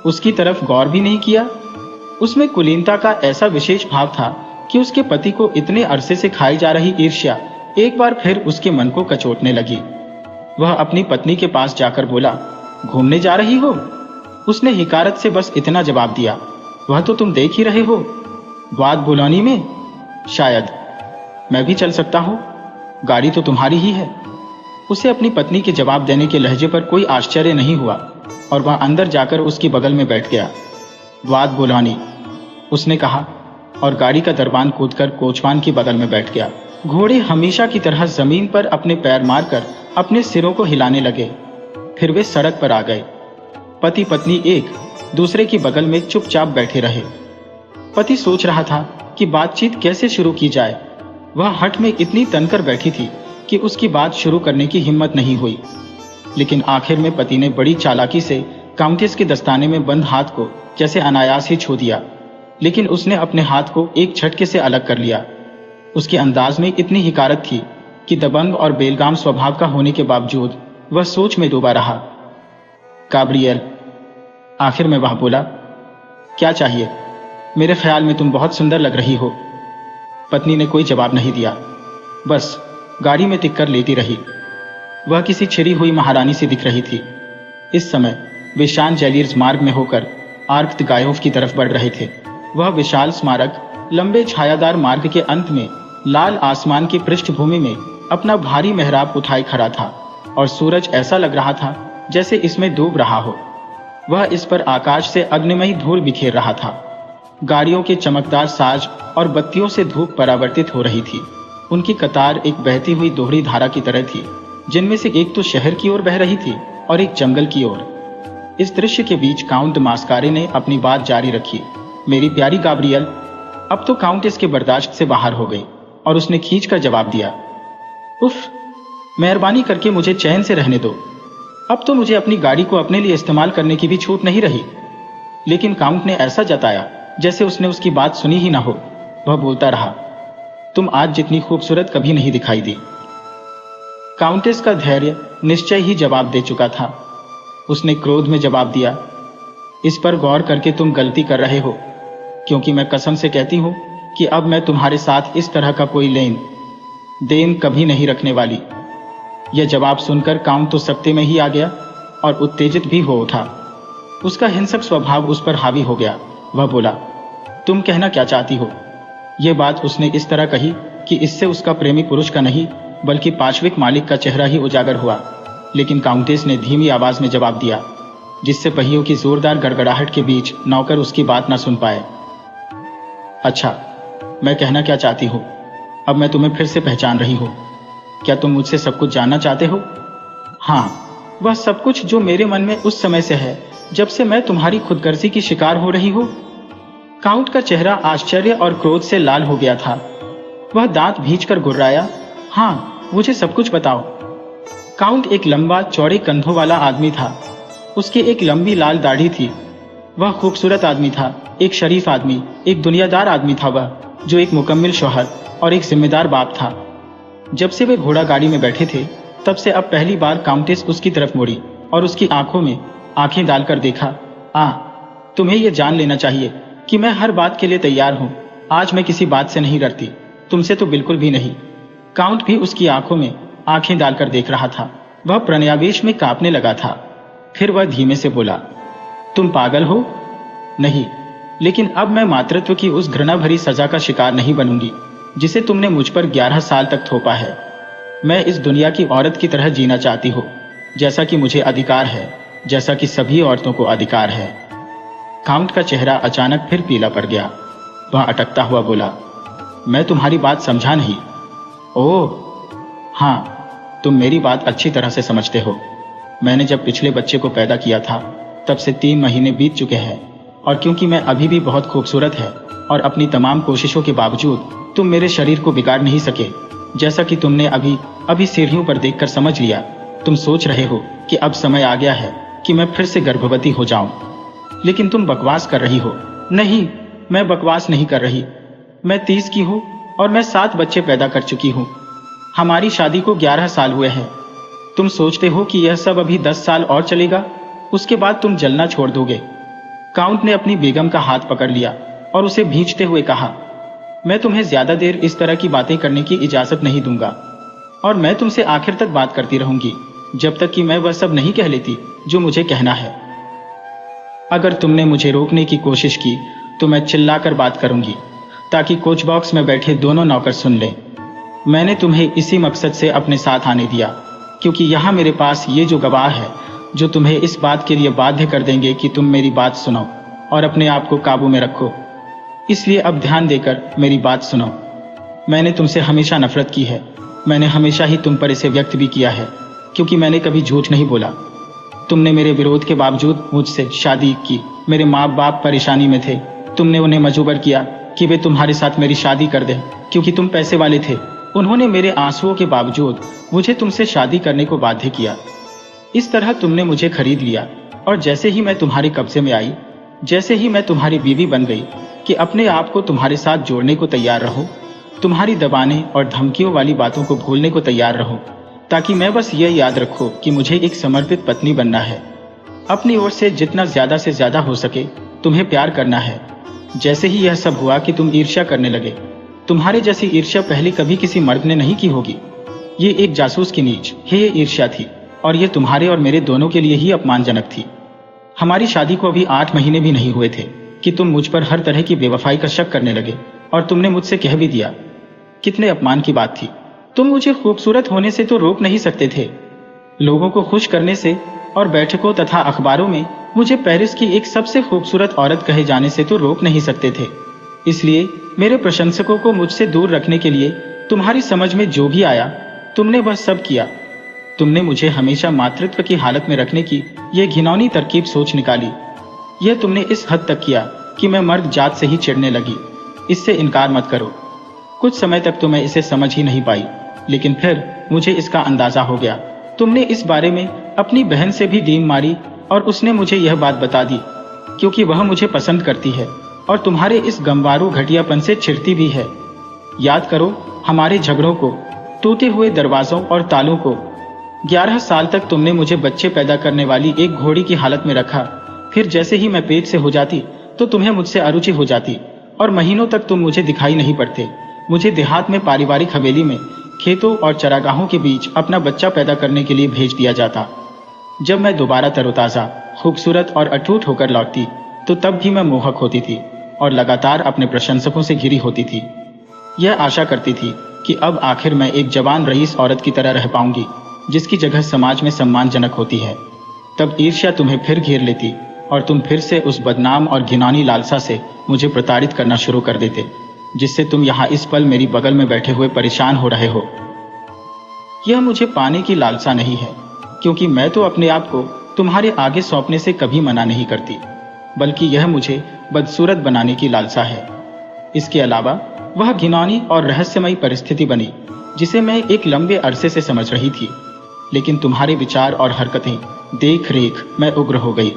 उसकी तरफ गौर भी नहीं किया। उसमें कुलीनता का ऐसा विशेष भाव था कि उसके पति को इतने अरसे से खाई जा रही ईर्ष्या एक बार फिर उसके मन को कचोटने लगी। वह अपनी पत्नी के पास जाकर बोला, घूमने जा रही हो? उसने हिकारत से बस इतना जवाब दिया, वह तो तुम देख ही रहे हो, वाद बुलानी में। शायद मैं भी चल सकता हूं, गाड़ी तो तुम्हारी ही है। उसे अपनी पत्नी के जवाब देने के लहजे पर कोई आश्चर्य नहीं हुआ और वह अंदर जाकर उसकी बगल में बैठ गया। वाद बुलानी, उसने कहा और गाड़ी का दरबान कूदकर कोचवान की बगल में बैठ गया। घोड़े हमेशा की तरह जमीन पर अपने पैर मारकर अपने सिरों को हिलाने लगे। फिर वे सड़क पर आ गए। पति पत्नी एक दूसरे की बगल में चुपचाप बैठे रहे। पति सोच रहा था कि बातचीत कैसे शुरू की जाए। वह हठ में इतनी तनकर बैठी थी कि उसकी बात शुरू करने की हिम्मत नहीं हुई। लेकिन आखिर में पति ने बड़ी चालाकी से काउंटेस के दस्ताने में बंद हाथ को जैसे अनायास ही छू दिया। लेकिन उसने अपने हाथ को एक झटके से अलग कर लिया। उसके अंदाज में इतनी हिकारत थी कि दबंग और बेलगाम स्वभाव का होने के बावजूद वह सोच में डूबा रहा। गाब्रिएल, आखिर में वह बोला, क्या चाहिए? मेरे ख्याल में तुम बहुत सुंदर लग रही हो। पत्नी ने कोई जवाब नहीं दिया, बस गाड़ी में टिककर लेटी रही। वह किसी छिड़ी हुई महारानी सी दिख रही थी। इस समय वे शान जेलियर्स मार्ग में होकर आर्क द गायोफ की तरफ बढ़ रहे थे। वह विशाल स्मारक लंबे छायादार मार्ग के अंत में लाल आसमान की पृष्ठभूमि में अपना भारी मेहराब उठाए खड़ा था और सूरज ऐसा लग रहा था जैसे इसमें डूब रहा हो। वह इस पर आकाश से अग्निमयी धूल बिखेर रहा था। गाड़ियों के चमकदार साज और बत्तियों से धूप परावर्तित हो रही थी। उनकी कतार एक बहती हुई दोहरी धारा की तरह थी, जिनमें से एक तो शहर की ओर बह रही थी और एक जंगल की ओर। इस दृश्य के बीच काउंट द मास्कारे ने अपनी बात जारी रखी, मेरी प्यारी गाब्रिएल। अब तो काउंटेस के बर्दाश्त से बाहर हो गई और उसने खींचकर जवाब दिया, उफ, मेहरबानी करके मुझे चैन से रहने दो। अब तो मुझे अपनी गाड़ी को अपने लिए इस्तेमाल करने की भी छूट नहीं रही। लेकिन काउंट ने ऐसा जताया जैसे उसने उसकी बात सुनी ही ना हो। वह बोलता रहा, तुम आज जितनी खूबसूरत कभी नहीं दिखाई दी। काउंटेस का धैर्य निश्चय ही जवाब दे चुका था। उसने क्रोध में जवाब दिया, इस पर गौर करके तुम गलती कर रहे हो, क्योंकि मैं कसम से कहती हूं कि अब मैं तुम्हारे साथ इस तरह का कोई लेन देन कभी नहीं रखने वाली। यह जवाब सुनकर काउंट तो सत्ते में ही आ गया और उत्तेजित भी हो उठा। उसका हिंसक स्वभाव उस पर हावी हो गया। वह बोला, तुम कहना क्या चाहती हो? यह बात उसने इस तरह कही कि इससे उसका प्रेमी पुरुष का नहीं बल्कि पाशविक मालिक का चेहरा ही उजागर हुआ। लेकिन काउंटेस ने धीमी आवाज में जवाब दिया, जिससे पहियों की जोरदार गड़गड़ाहट के बीच नौकर उसकी बात न सुन पाए। अच्छा, मैं कहना क्या चाहती हूँ, अब मैं तुम्हें फिर से पहचान रही हूँ। क्या तुम मुझसे सब कुछ जानना चाहते हो? हाँ, वह सब कुछ जो मेरे मन में उस समय से है जब से मैं तुम्हारी खुदगर्जी की शिकार हो रही हूँ। काउंट का चेहरा आश्चर्य और क्रोध से लाल हो गया था। वह दांत भींचकर गुर्राया, हाँ, मुझे सब कुछ बताओ। काउंट एक लंबा चौड़े कंधों वाला आदमी था। उसकी एक लंबी लाल दाढ़ी थी। वह खूबसूरत आदमी था, एक शरीफ आदमी, एक दुनियादार आदमी था वह, जो एक मुकम्मिल शौहर और एक जिम्मेदार बाप था। जब से वे घोड़ा गाड़ी में बैठे थे, तब से अब पहली बार काउंटेस उसकी तरफ मुड़ी और उसकी आंखों में आंखें डालकर देखा। तुम्हें यह जान लेना चाहिए कि मैं हर बात के लिए तैयार हूँ। आज मैं किसी बात से नहीं डरती, तुमसे तो बिल्कुल भी नहीं। काउंट भी उसकी आंखों में आंखें डालकर देख रहा था। वह प्रणयावेश में कांपने लगा था। फिर वह धीमे से बोला, तुम पागल हो? नहीं, लेकिन अब मैं मातृत्व की उस घृणा भरी सजा का शिकार नहीं बनूंगी जिसे तुमने मुझ पर 11 साल तक थोपा है। मैं इस दुनिया की औरत की तरह जीना चाहती हूँ, जैसा कि मुझे अधिकार है, जैसा कि सभी औरतों को अधिकार है। काउंट का चेहरा अचानक फिर पीला पड़ गया। वह अटकता हुआ बोला, मैं तुम्हारी बात समझा नहीं। ओह हाँ, तुम मेरी बात अच्छी तरह से समझते हो। मैंने जब पिछले बच्चे को पैदा किया था तब से 3 महीने बीत चुके हैं, और क्योंकि मैं अभी भी बहुत खूबसूरत है और अपनी तमाम कोशिशों के बावजूद तुम मेरे शरीर को बिगाड़ नहीं सके, जैसा कि तुमने अभी सीढ़ियों पर देखकर समझ लिया। तुम सोच रहे हो कि अब समय आ गया है कि मैं फिर से गर्भवती हो जाऊं, लेकिन तुम बकवास कर रही हो। नहीं, मैं बकवास नहीं कर रही। मैं 30 की हूँ और मैं 7 बच्चे पैदा कर चुकी हूँ। हमारी शादी को 11 साल हुए हैं। तुम सोचते हो कि यह सब अभी 10 साल और चलेगा, उसके बाद तुम जलना छोड़ दोगे। काउंट ने अपनी बेगम का हाथ पकड़ लिया और उसे भींचते हुए कहा, मैं तुम्हें ज्यादा देर इस तरह की बातें करने की इजाजत नहीं दूंगा, और मैं तुमसे आखिर तक बात करती रहूंगी जब तक कि मैं वह सब नहीं कह लेती जो मुझे कहना है। अगर तुमने मुझे रोकने की कोशिश की तो मैं चिल्लाकर बात करूंगी ताकि कोच बॉक्स में बैठे दोनों नौकर सुन लें। मैंने तुम्हें इसी मकसद से अपने साथ आने दिया, क्योंकि यहाँ मेरे पास ये जो गवाह है जो तुम्हें इस बात के लिए बाध्य कर देंगे कि तुम मेरी बात सुनो और अपने आप को काबू में रखो। इसलिए अब ध्यान देकर मेरी बात सुनो। मैंने तुमसे हमेशा नफरत की है। मैंने हमेशा ही तुम पर इसे व्यक्त भी किया है, क्योंकि मैंने कभी झूठ नहीं बोला। तुमने मेरे विरोध के बावजूद मुझसे शादी की। मेरे माँ बाप परेशानी में थे। तुमने उन्हें मजबूर किया कि वे तुम्हारे साथ मेरी शादी कर दें, क्योंकि तुम पैसे वाले थे। उन्होंने मेरे आंसुओं के बावजूद मुझे तुमसे शादी करने को बाध्य किया। इस तरह तुमने मुझे खरीद लिया, और जैसे ही मैं तुम्हारे कब्जे में आई, जैसे ही मैं तुम्हारी बीवी बन गई कि अपने आप को तुम्हारे साथ जोड़ने को तैयार रहो, तुम्हारी दबाने और धमकियों वाली बातों को भूलने को तैयार रहो, ताकि मैं बस यह याद रखो कि मुझे एक समर्पित पत्नी बनना है। अपनी ओर से जितना ज्यादा से ज्यादा हो सके तुम्हें प्यार करना है। जैसे ही यह सब हुआ कि तुम ईर्ष्या करने लगे। तुम्हारे जैसी ईर्ष्या पहले कभी किसी मर्द ने नहीं की होगी। ये एक जासूस की नीच है ये ईर्ष्या थी, और ये तुम्हारे और मेरे दोनों के लिए ही अपमानजनक थी। हमारी शादी को अभी 8 महीने भी नहीं हुए थे कि तुम मुझ पर हर तरह की बेवफाई का शक करने लगे, और तुमने मुझसे कह भी दिया। कितने अपमान की बात थी। तुम मुझे खूबसूरत होने से तो रोक नहीं सकते थे, लोगों को खुश करने से और बैठकों तथा अखबारों में मुझे पेरिस की एक सबसे खूबसूरत औरत कहे जाने से तो रोक नहीं सकते थे। इसलिए मेरे प्रशंसकों को मुझसे दूर रखने के लिए तुम्हारी समझ में जो भी आया तुमने वह सब किया। तुमने मुझे हमेशा मातृत्व की हालत में रखने की यह घिनौनी तरकीब सोच निकाली। यह तुमने इस हद तक किया कि मैं मर्द जात से ही चिढ़ने लगी। इससे इनकार मत करो। कुछ समय तक तो मैं इसे समझ ही नहीं पाई, लेकिन फिर मुझे इसका अंदाजा हो गया। तुमने इस बारे में अपनी बहन से भी डीम मारी, और उसने मुझे यह बात बता दी, क्योंकि वह मुझे पसंद करती है और तुम्हारे इस गंवारू घटियापन से चिढ़ती भी है। याद करो हमारे झगड़ों को, टूटे हुए दरवाजों और तालों को। 11 साल तक तुमने मुझे बच्चे पैदा करने वाली एक घोड़ी की हालत में रखा। फिर जैसे ही मैं पेट से हो जाती तो तुम्हें मुझसे अरुचि हो जाती, और महीनों तक तुम मुझे दिखाई नहीं पड़ते। मुझे देहात में पारिवारिक हवेली में खेतों और चरागाहों के बीच अपना बच्चा पैदा करने के लिए भेज दिया जाता। जब मैं दोबारा तरोताजा, खूबसूरत और अटूट होकर लौटती तो तब भी मैं मोहक होती थी और लगातार अपने प्रशंसकों से घिरी होती थी। यह आशा करती थी कि अब आखिर मैं एक जवान रईस औरत की तरह रह पाऊंगी, जिसकी जगह समाज में सम्मानजनक होती है। तब ईर्ष्या तुम्हें फिर घेर लेती और तुम फिर से उस बदनाम और घिनौनी लालसा से मुझे प्रताड़ित करना शुरू कर देते, जिससे तुम यहाँ इस पल मेरी बगल में बैठे हुए परेशान हो रहे हो। यह मुझे पाने की लालसा नहीं है, क्योंकि मैं तो अपने आप को तुम्हारे आगे सौंपने से कभी मना नहीं करती, बल्कि यह मुझे बदसूरत बनाने की लालसा है। इसके अलावा वह घिनौनी और रहस्यमयी परिस्थिति बनी जिसे मैं एक लंबे अरसे से समझ रही थी, लेकिन तुम्हारे विचार और हरकतें देख रेख मैं उग्र हो गई।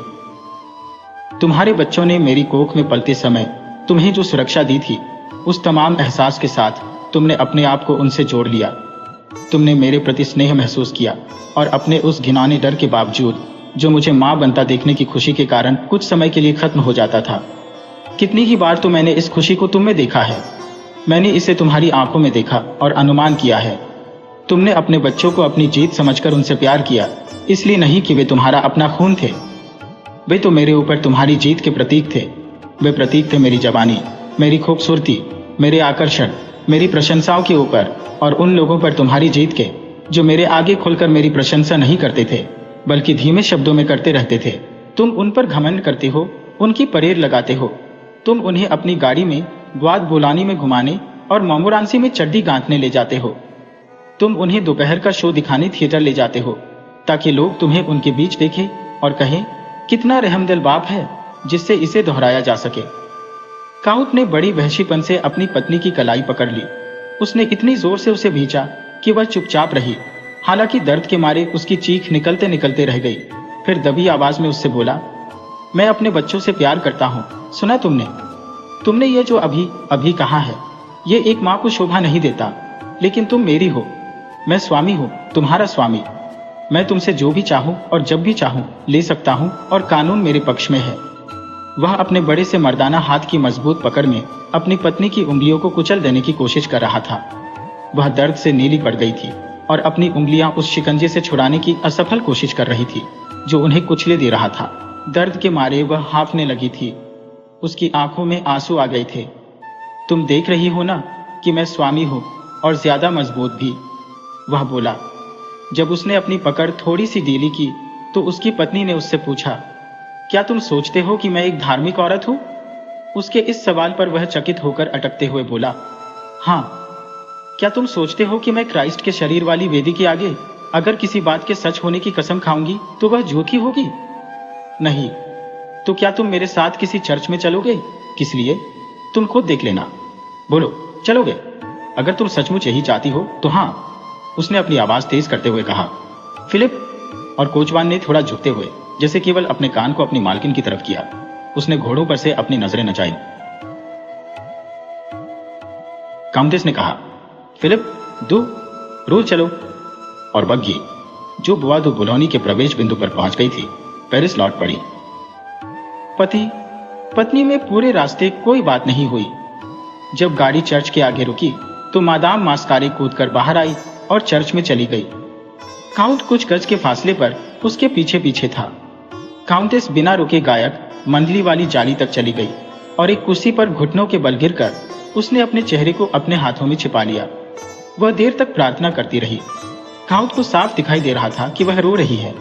तुम्हारे बच्चों ने मेरी कोख में पलते समय तुम्हें जो सुरक्षा दी थी, उस तमाम एहसास के साथ तुमने अपने आप को उनसे जोड़ लिया। तुमने मेरे प्रति स्नेह महसूस किया और अपने उस घिनौने डर के बावजूद, जो मुझे माँ बनता देखने की खुशी के कारण कुछ समय के लिए खत्म हो जाता था। कितनी ही बार तो मैंने इस खुशी को तुम में देखा है। मैंने इसे तुम्हारी आंखों में देखा और अनुमान किया है। तुमने अपने बच्चों को अपनी जीत समझकर उनसे प्यार किया, इसलिए नहीं कि वे तुम्हारा अपना खून थे। वे तो मेरे ऊपर तुम्हारी जीत के प्रतीक थे। वे प्रतीक थे मेरी जवानी, मेरी खूबसूरती, मेरे आकर्षण, मेरी प्रशंसाओं के ऊपर, और उन लोगों पर तुम्हारी जीत के, जो मेरे आगे खुलकर मेरी प्रशंसा नहीं करते थे, बल्कि धीमे शब्दों में करते रहते थे। तुम उन पर घमंड करते हो, उनकी परेड लगाते हो। तुम उन्हें अपनी गाड़ी में ग्वाद बोलानी में घुमाने और मोमोरांसी में चड्डी गांथने ले जाते हो। तुम उन्हें दोपहर का शो दिखाने थिएटर ले जाते हो, ताकि लोग तुम्हें उनके बीच देखें और कहें, कितना रहमदिल बाप है, जिससे इसे दोहराया जा सके। काउंट ने बड़ी वहशीपन से अपनी पत्नी की कलाई पकड़ ली। उसने इतनी जोर से उसे भींचा कि वह चुपचाप रही। हालांकि दर्द के मारे उसकी चीख निकलते निकलते रह गई। फिर दबी आवाज में उससे बोला, मैं अपने बच्चों से प्यार करता हूँ। सुना तुमने ये जो अभी अभी कहा है, ये एक माँ को शोभा नहीं देता। लेकिन तुम मेरी हो, मैं स्वामी हूँ, तुम्हारा स्वामी। मैं तुमसे जो भी चाहूँ और जब भी चाहूँ ले सकता हूँ, और कानून मेरे पक्ष में है। वह अपने बड़े से मर्दाना हाथ की मजबूत पकड़ में अपनी पत्नी की उंगलियों को कुचल देने की कोशिश कर रहा था। वह दर्द से नीली पड़ गई थी और अपनी उंगलियां उस शिकंजे से छुड़ाने की असफल कोशिश कर रही थी जो उन्हें कुचले दे रहा था। दर्द के मारे वह हांफने लगी थी। उसकी आंखों में आंसू आ गए थे। तुम देख रही हो ना कि मैं स्वामी हूं, और ज्यादा मजबूत भी, वह बोला। जब उसने अपनी पकड़ थोड़ी सी ढीली की तो उसकी पत्नी ने उससे पूछा, क्या तुम सोचते हो कि मैं एक धार्मिक औरत हूं? उसके इस सवाल पर वह चकित होकर अटकते हुए बोला, हाँ। क्या तुम सोचते हो कि मैं क्राइस्ट के शरीर वाली वेदी के आगे अगर किसी बात के सच होने की कसम खाऊंगी तो वह झूठी होगी? नहीं। तो क्या तुम मेरे साथ किसी चर्च में चलोगे? किस लिए? तुम खुद देख लेना। बोलो, चलोगे? अगर तुम सचमुच यही चाहती हो तो हाँ, उसने अपनी आवाज तेज करते हुए कहा। फिलिप, और कोचवान ने थोड़ा झुकते हुए, जैसे केवल अपने कान को अपनी मालकिन की तरफ किया, उसने घोड़ों पर से अपनी नजरें नचाई। काउंटेस ने कहा, फिलिप, रोज चलो। और बग्घी, जो बुआ दो बुलौनी के प्रवेश बिंदु पर पहुंच गई थी, पेरिस लौट पड़ी। पति पत्नी में पूरे रास्ते कोई बात नहीं हुई। जब गाड़ी चर्च के आगे रुकी तो मादाम मास्कारे कूदकर बाहर आई और चर्च में चली गई। काउंट कुछ गज के फासले पर उसके पीछे पीछे था। काउंटेस बिना रुके गायक मंडली वाली जाली तक चली गई और एक कुर्सी पर घुटनों के बल गिरकर उसने अपने चेहरे को अपने हाथों में छिपा लिया। वह देर तक प्रार्थना करती रही। काउंट को साफ दिखाई दे रहा था कि वह रो रही है।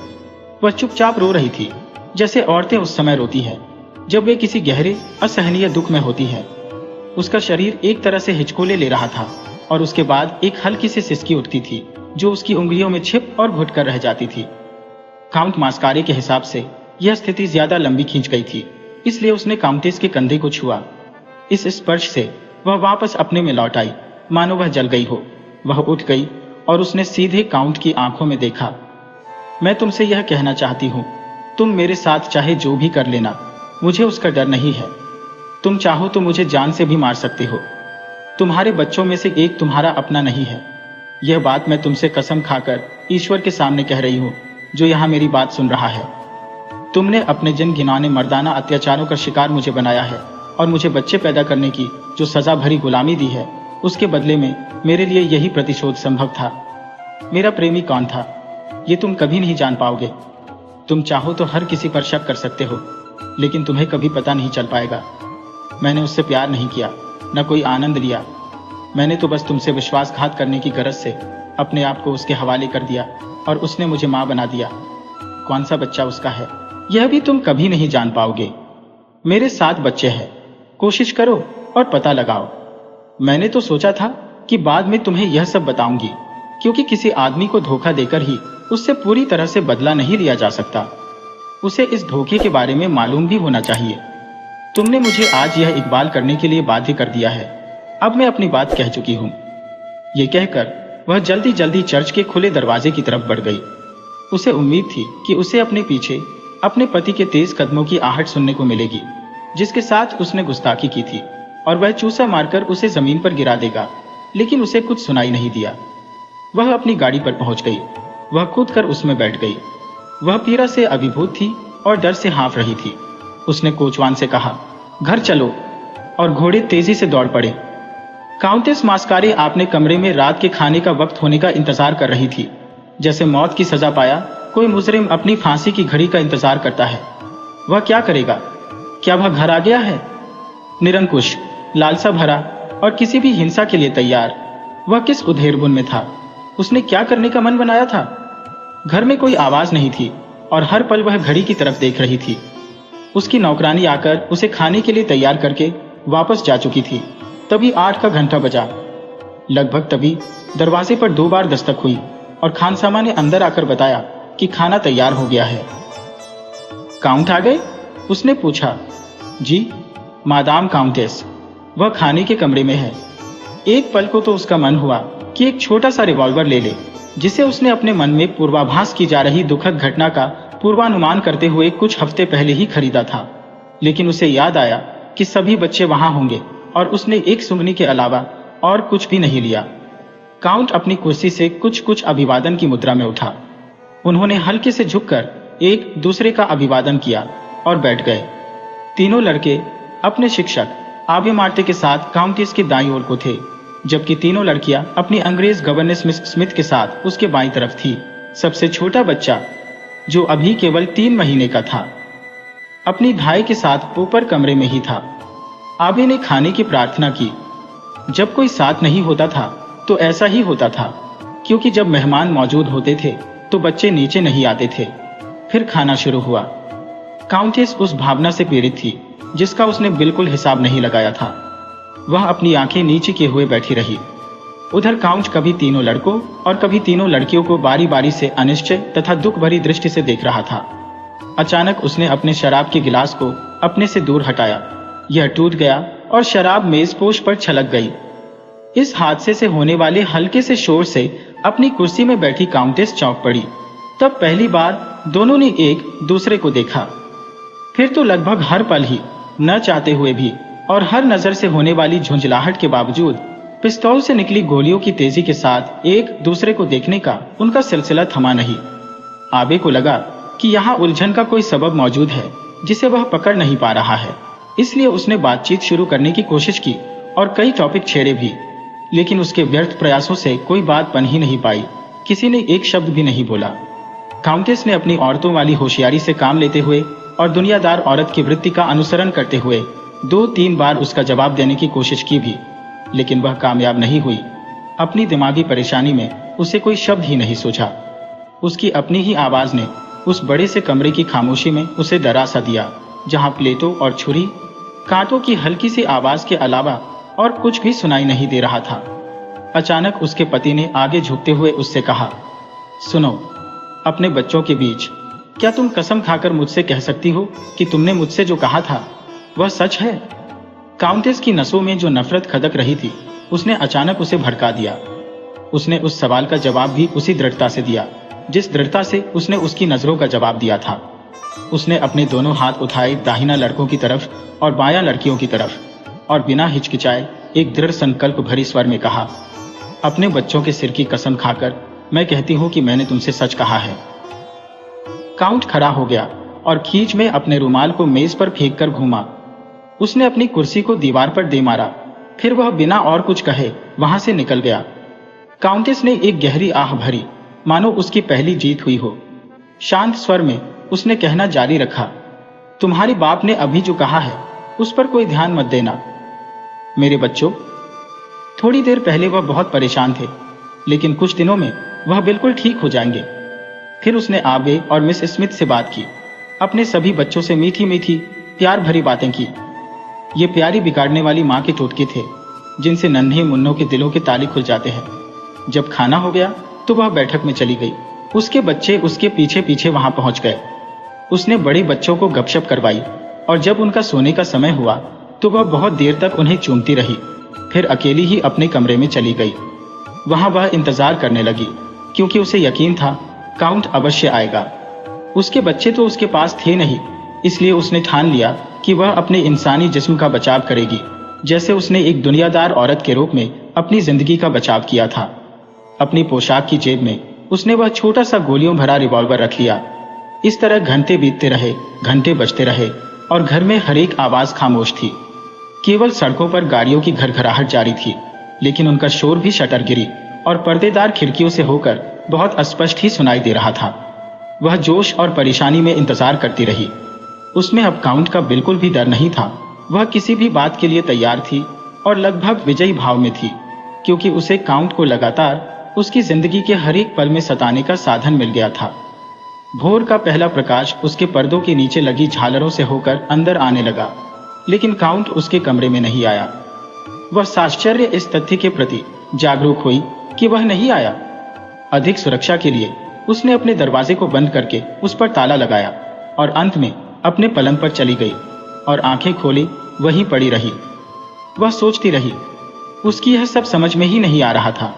वह चुपचाप रो रही थी, जैसे औरतें उस समय रोती है जब वे किसी गहरे असहनीय दुख में होती है। उसका शरीर एक तरह से हिचकोले ले रहा था और उसके बाद एक हल्की सी सिसकी उठती थी जो उसकी उंगलियों में छिप और घुट कर रह जाती थी। काउंट मास्कारे के हिसाब से यह स्थिति ज्यादा लंबी खींच गई थी, इसलिए उसने काउंटेस के कंधे को छुआ। इस स्पर्श से वह वापस अपने में लौट आई, मानो वह जल गई हो। वह उठ गई और उसने सीधे काउंट की आंखों में देखा। मैं तुमसे यह कहना चाहती हूँ, तुम मेरे साथ चाहे जो भी कर लेना, मुझे उसका डर नहीं है। तुम चाहो तो मुझे जान से भी मार सकते हो। तुम्हारे बच्चों में से एक तुम्हारा अपना नहीं है। यह बात मैं तुमसे कसम खाकर ईश्वर के सामने कह रही हूँ, जो यहाँ मेरी बात सुन रहा है। तुमने अपने जिन घिनौने मर्दाना अत्याचारों का शिकार मुझे बनाया है और मुझे बच्चे पैदा करने की जो सजा भरी गुलामी दी है, उसके बदले में मेरे लिए यही प्रतिशोध संभव था। मेरा प्रेमी कौन था, ये तुम कभी नहीं जान पाओगे। तुम चाहो तो हर किसी पर शक कर सकते हो, लेकिन तुम्हें कभी पता नहीं चल पाएगा। मैंने उससे प्यार नहीं किया, न कोई आनंद लिया। मैंने तो बस तुमसे विश्वासघात करने की गरज से अपने आप को उसके हवाले कर दिया और उसने मुझे मां बना दिया। कौन सा बच्चा उसका है, यह भी तुम कभी नहीं जान पाओगे। मेरे 7 बच्चे हैं, कोशिश करो और पता लगाओ। मैंने तो सोचा था कि बाद में तुम्हें यह सब बताऊंगी, क्योंकि किसी आदमी को धोखा देकर ही उससे पूरी तरह से बदला नहीं लिया जा सकता। उसे इस धोखे के बारे में मालूम भी होना चाहिए। तुमने मुझे आज यह इकबाल करने के लिए बाध्य कर दिया है। अब मैं अपनी बात कह चुकी हूँ। ये कहकर वह जल्दी जल्दी चर्च के खुले दरवाजे की तरफ बढ़ गई। उसे उम्मीद थी कि उसे अपने पीछे अपने पति के तेज कदमों की आहट सुनने को मिलेगी, जिसके साथ उसने गुस्ताखी की थी, और वह चूसा मारकर उसे जमीन पर गिरा देगा, लेकिन उसे कुछ सुनाई नहीं दिया। वह अपनी गाड़ी पर पहुंच गई। वह कूदकर उसमें बैठ गई। वह पीड़ा से अभिभूत थी और डर से हाँफ रही थी। उसने कोचवान से कहा, घर चलो, और घोड़े तेजी से दौड़ पड़े। काउंटेस मास्कारे अपने कमरे में रात के खाने का वक्त होने का इंतजार कर रही थी, जैसे मौत की सजा पाया कोई मुजरिम अपनी फांसी की घड़ी का इंतजार करता है। वह क्या करेगा? क्या वह घर आ गया है? निरंकुश, लालसा भरा और किसी भी हिंसा के लिए तैयार, वह किस उधेड़बुन में था? उसने क्या करने का मन बनाया था? घर में कोई आवाज नहीं थी और हर पल वह घड़ी की तरफ देख रही थी। उसकी नौकरानी आकर उसे खाने के लिए तैयार करके वापस जा चुकी थी। तभी 8 का घंटा बजा। लगभग तभी दरवाजे पर 2 बार दस्तक हुई और खानसामा ने अंदर आकर बताया कि खाना तैयार हो गया है। काउंट आ गए? उसने पूछा। जी, मादाम काउंटेस, वह खाने के कमरे में है। एक पल को तो उसका मन हुआ कि एक छोटा सा रिवॉल्वर ले ले, जिसे उसने अपने मन में पूर्वाभास की जा रही दुखद घटना का पूर्वानुमान करते हुए कुछ हफ्ते पहले ही खरीदा था। लेकिन उसे याद आया कि सभी बच्चे वहां होंगे और उसने एक सुंगनी के अलावा और कुछ भी नहीं लिया। काउंट अपनी कुर्सी से कुछ अभिवादन की मुद्रा में उठा। उन्होंने हल्के से झुककर एक दूसरे का अभिवादन किया और बैठ गए। तीनों लड़के अपने शिक्षक आबे मार्टे के साथ काउंटेस के दाईं ओर को थे, जबकि तीनों लड़कियां अपनी अंग्रेज गवर्नेस मिस स्मिथ के साथ उसके बाईं तरफ थी। सबसे छोटा बच्चा, जो अभी केवल 3 महीने का था, अपनी भाई के साथ ऊपर कमरे में ही था। आबे ने खाने की प्रार्थना की। जब कोई साथ नहीं होता था तो ऐसा ही होता था, क्योंकि जब मेहमान मौजूद होते थे तो बच्चे नीचे नहीं आते थे। फिर खाना शुरू हुआ। काउंटेस उस भावना से पीड़ित थी जिसका उसने बिल्कुल हिसाब नहीं लगाया था। वह अपनी आंखें नीचे किए हुए बैठी रही। उधर काउंट कभी तीनों लड़कों और कभी तीनों लड़कियों को बारी बारी से अनिश्चय तथा दुख भरी दृष्टि से देख रहा था। अचानक उसने अपने शराब के गिलास को अपने से दूर हटाया। यह टूट गया और शराब मेजपोश पर छलक गई। इस हादसे से होने वाले हल्के से शोर से अपनी कुर्सी में बैठी काउंटेस चौंक पड़ी। तब पहली बार दोनों ने एक दूसरे को देखा। फिर तो लगभग हर पल ही, न चाहते हुए भी और हर नजर से होने वाली झुंझलाहट के बावजूद, पिस्तौल से निकली गोलियों की तेजी के साथ एक दूसरे को देखने का उनका सिलसिला थमा नहीं। आबे को लगा कि यहाँ उलझन का कोई सबब मौजूद है जिसे वह पकड़ नहीं पा रहा है। इसलिए उसने बातचीत शुरू करने की कोशिश की और कई टॉपिक छेड़े भी, लेकिन उसके व्यर्थ प्रयासों से कोई बात बन ही नहीं पाई। किसी ने एक शब्द भी नहीं बोला। काउंटेस ने अपनी औरतों वाली होशियारी से काम लेते हुए और दुनियादार औरत की वृत्ति का अनुसरण करते हुए 2-3 बार उसका जवाब देने की कोशिश की भी, लेकिन वह कामयाब नहीं हुई। अपनी दिमागी परेशानी में उसे कोई शब्द ही नहीं सूझा। उसकी अपनी ही आवाज ने उस बड़े से कमरे की खामोशी में उसे डरा सा दिया, जहां प्लेटों और छुरी कांटों की हल्की सी आवाज के अलावा और कुछ भी सुनाई नहीं दे रहा था। अचानक उसके पति ने आगे झुकते हुए उससे कहा, सुनो, अपने बच्चों के बीच क्या तुम कसम खाकर मुझसे कह सकती हो कि तुमने मुझसे जो कहा था वह सच है? काउंटेस की नसों में जो नफरत खदक रही थी, उसने अचानक उसे भड़का दिया। उसने उस सवाल का जवाब भी उसी दृढ़ता से दिया जिस दृढ़ता से उसने उसकी नजरों का जवाब दिया था। उसने अपने दोनों हाथ उठाए दाहिना लड़कों की तरफ और बायां लड़कियों की तरफ और बिना हिचकिचाए एक दृढ़ संकल्प भरी स्वर में कहा, अपने बच्चों के सिर की कसम खाकर मैं कहती हूं कि मैंने तुमसे सच कहा है। काउंट खड़ा हो गया और खींच में अपने रुमाल को मेज पर फेंक कर घूमा। उसने अपनी कुर्सी को दीवार पर दे मारा। फिर वह बिना और कुछ कहे वहां से निकल गया। काउंटेस ने एक गहरी आह भरी, मानो उसकी पहली जीत हुई हो। शांत स्वर में उसने कहना जारी रखा, तुम्हारे बाप ने अभी जो कहा है उस पर कोई ध्यान मत देना। मेरे बच्चों, थोड़ी देर पहले वह बहुत परेशान थे, लेकिन कुछ दिनों में वह बिल्कुल ठीक हो जाएंगे। फिर उसने आबे और मिस स्मिथ से बात की, अपने सभी बच्चों से मीठी मीठी प्यार भरी बातें की। ये प्यारी बिगाड़ने वाली माँ के टोटके थे जिनसे नन्हे मुन्नों के दिलों के ताले खुल जाते हैं। जब खाना हो गया तो वह बैठक में चली गई। उसके बच्चे उसके पीछे पीछे वहां पहुंच गए। उसने बड़े बच्चों को गपशप करवाई और जब उनका सोने का समय हुआ तो वह बहुत देर तक उन्हें चूमती रही। फिर अकेली ही अपने कमरे में चली गई। वहां वह इंतजार करने लगी, क्योंकि उसे यकीन था काउंट अवश्य आएगा। उसके बच्चे तो उसके पास थे नहीं, इसलिए उसने ठान लिया कि वह अपने इंसानी जिस्म का बचाव करेगी, जैसे उसने एक दुनियादार औरत के रूप में अपनी जिंदगी का बचाव किया था। अपनी पोशाक की जेब में उसने वह छोटा सा गोलियों भरा रिवॉल्वर रख लिया। इस तरह घंटे बीतते रहे, घंटे बजते रहे और घर में हर एक आवाज खामोश थी। केवल सड़कों पर गाड़ियों की घरघराहट जारी थी, लेकिन उनका शोर भी शटर गिरी और पर्देदार खिड़कियों से होकर बहुत स्पष्ट ही सुनाई दे रहा था। वह जोश और परेशानी में इंतजार करती रही। उसमें अब काउंट का बिल्कुल भी डर नहीं था। वह किसी भी बात के लिए तैयार थी और लगभग विजयी भाव में थी, क्योंकि उसे काउंट को लगातार उसकी जिंदगी के हर एक पल में सताने का साधन मिल गया था। भोर का पहला प्रकाश उसके पर्दों के नीचे लगी झालरों से होकर अंदर आने लगा, लेकिन काउंट उसके कमरे में नहीं आया। वह साश्चर्य इस तथ्य के प्रति जागरूक हुई कि वह नहीं आया। अधिक सुरक्षा के लिए उसने अपने दरवाजे को बंद करके उस पर ताला लगाया और अंत में अपने पलंग पर चली गई और आंखें खोली वहीं पड़ी रही। वह सोचती रही। उसकी यह सब समझ में ही नहीं आ रहा था।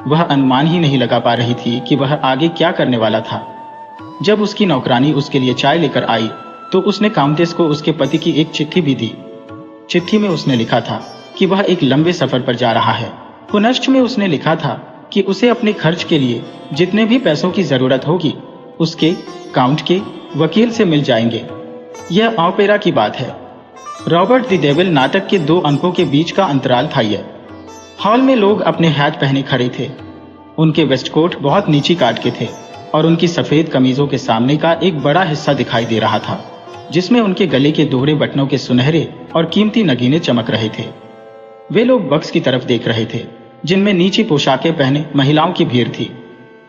वह अनुमान ही नहीं लगा पा रही थी कि वह आगे क्या करने वाला था। जब उसकी नौकरानी उसके लिए चाय लेकर आई तो उसने काउंटेस को उसके पति की एक चिट्ठी भी दी। चिट्ठी में उसने लिखा था कि वह एक लंबे सफर पर जा रहा है। पुनश्च में उसने लिखा था कि उसे अपने खर्च के लिए जितने भी पैसों की जरूरत होगी उसके काउंट के वकील से मिल जाएंगे। यह ऑपेरा की बात है। रॉबर्ट द डेविल नाटक के 2 अंकों के बीच का अंतराल था यह। हॉल में लोग अपने हैट पहने खड़े थे। उनके वेस्टकोट बहुत नीची काट के थे और उनकी सफेद कमीजों के सामने का एक बड़ा हिस्सा दिखाई दे रहा था, जिसमें उनके गले के दोहरे बटनों के सुनहरे और कीमती नगीने चमक रहे थे। वे लोग बक्स की तरफ देख रहे थे, जिनमें नीची पोशाकें पहने महिलाओं की भीड़ थी।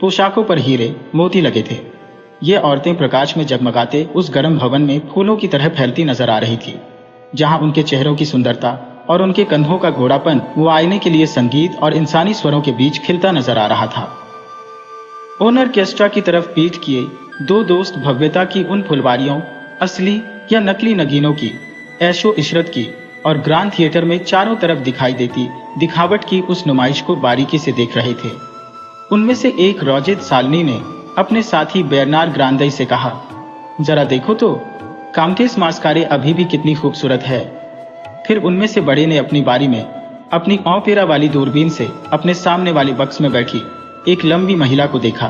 पोशाकों पर हीरे मोती लगे थे। ये औरतें प्रकाश में जगमगाते उस गर्म भवन में फूलों की तरह फैलती नजर आ रही थी, जहां उनके चेहरों की सुंदरता और उनके कंधों का घोड़ापन मुआयने के लिए संगीत और इंसानी स्वरों के बीच खिलता नजर आ रहा था। ओनर ऑर्केस्ट्रा की तरफ पीठ किए 2 दोस्त भव्यता की उन फुलवारियों, असली या नकली नगीनों की, ऐशो इशरत की और ग्रांड थिएटर में चारों तरफ दिखाई देती दिखावट की उस नुमाइश को बारीकी से देख रहे थे। उनमें से एक रॉजेद सालनी ने अपने साथी बेरनार ग्रांदई से कहा, जरा देखो तो काउंटेस मास्कारे अभी भी कितनी खूबसूरत है। फिर उनमें से बड़े ने अपनी बारी में अपनी ऑपेरा वाली दूरबीन से अपने सामने वाले बक्स में बैठी एक लंबी महिला को देखा,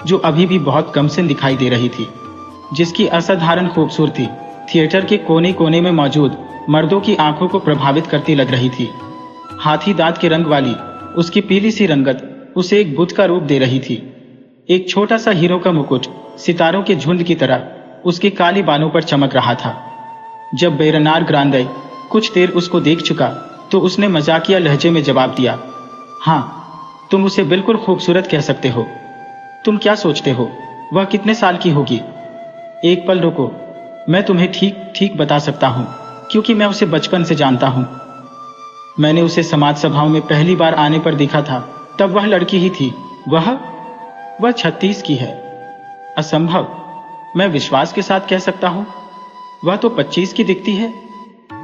जो अभी भी बहुत कमसिन दिखाई दे रही थी, जिसकी असाधारण खूबसूरती थिएटर के कोने कोने में मौजूद मर्दों की आंखों को प्रभावित करती लग रही थी। हाथी दांत के रंग वाली उसकी पीली सी रंगत उसे एक बुद्ध का रूप दे रही थी। एक छोटा सा हीरो का मुकुट सितारों के झुंड की तरह उसके काले बालों पर चमक रहा था। जब बेरनार ग्रांदई कुछ देर उसको देख चुका तो उसने मजाकिया लहजे में जवाब दिया, हाँ, तुम उसे बिल्कुल खूबसूरत कह सकते हो। तुम क्या सोचते हो वह कितने साल की होगी? एक पल रुको, मैं तुम्हें ठीक ठीक बता सकता हूँ, क्योंकि मैं उसे बचपन से जानता हूँ। मैंने उसे समाज सभाओं में पहली बार आने पर देखा था, तब वह लड़की ही थी। वह 36 की है। असंभव, मैं विश्वास के साथ कह सकता हूँ। वह तो 25 की दिखती है।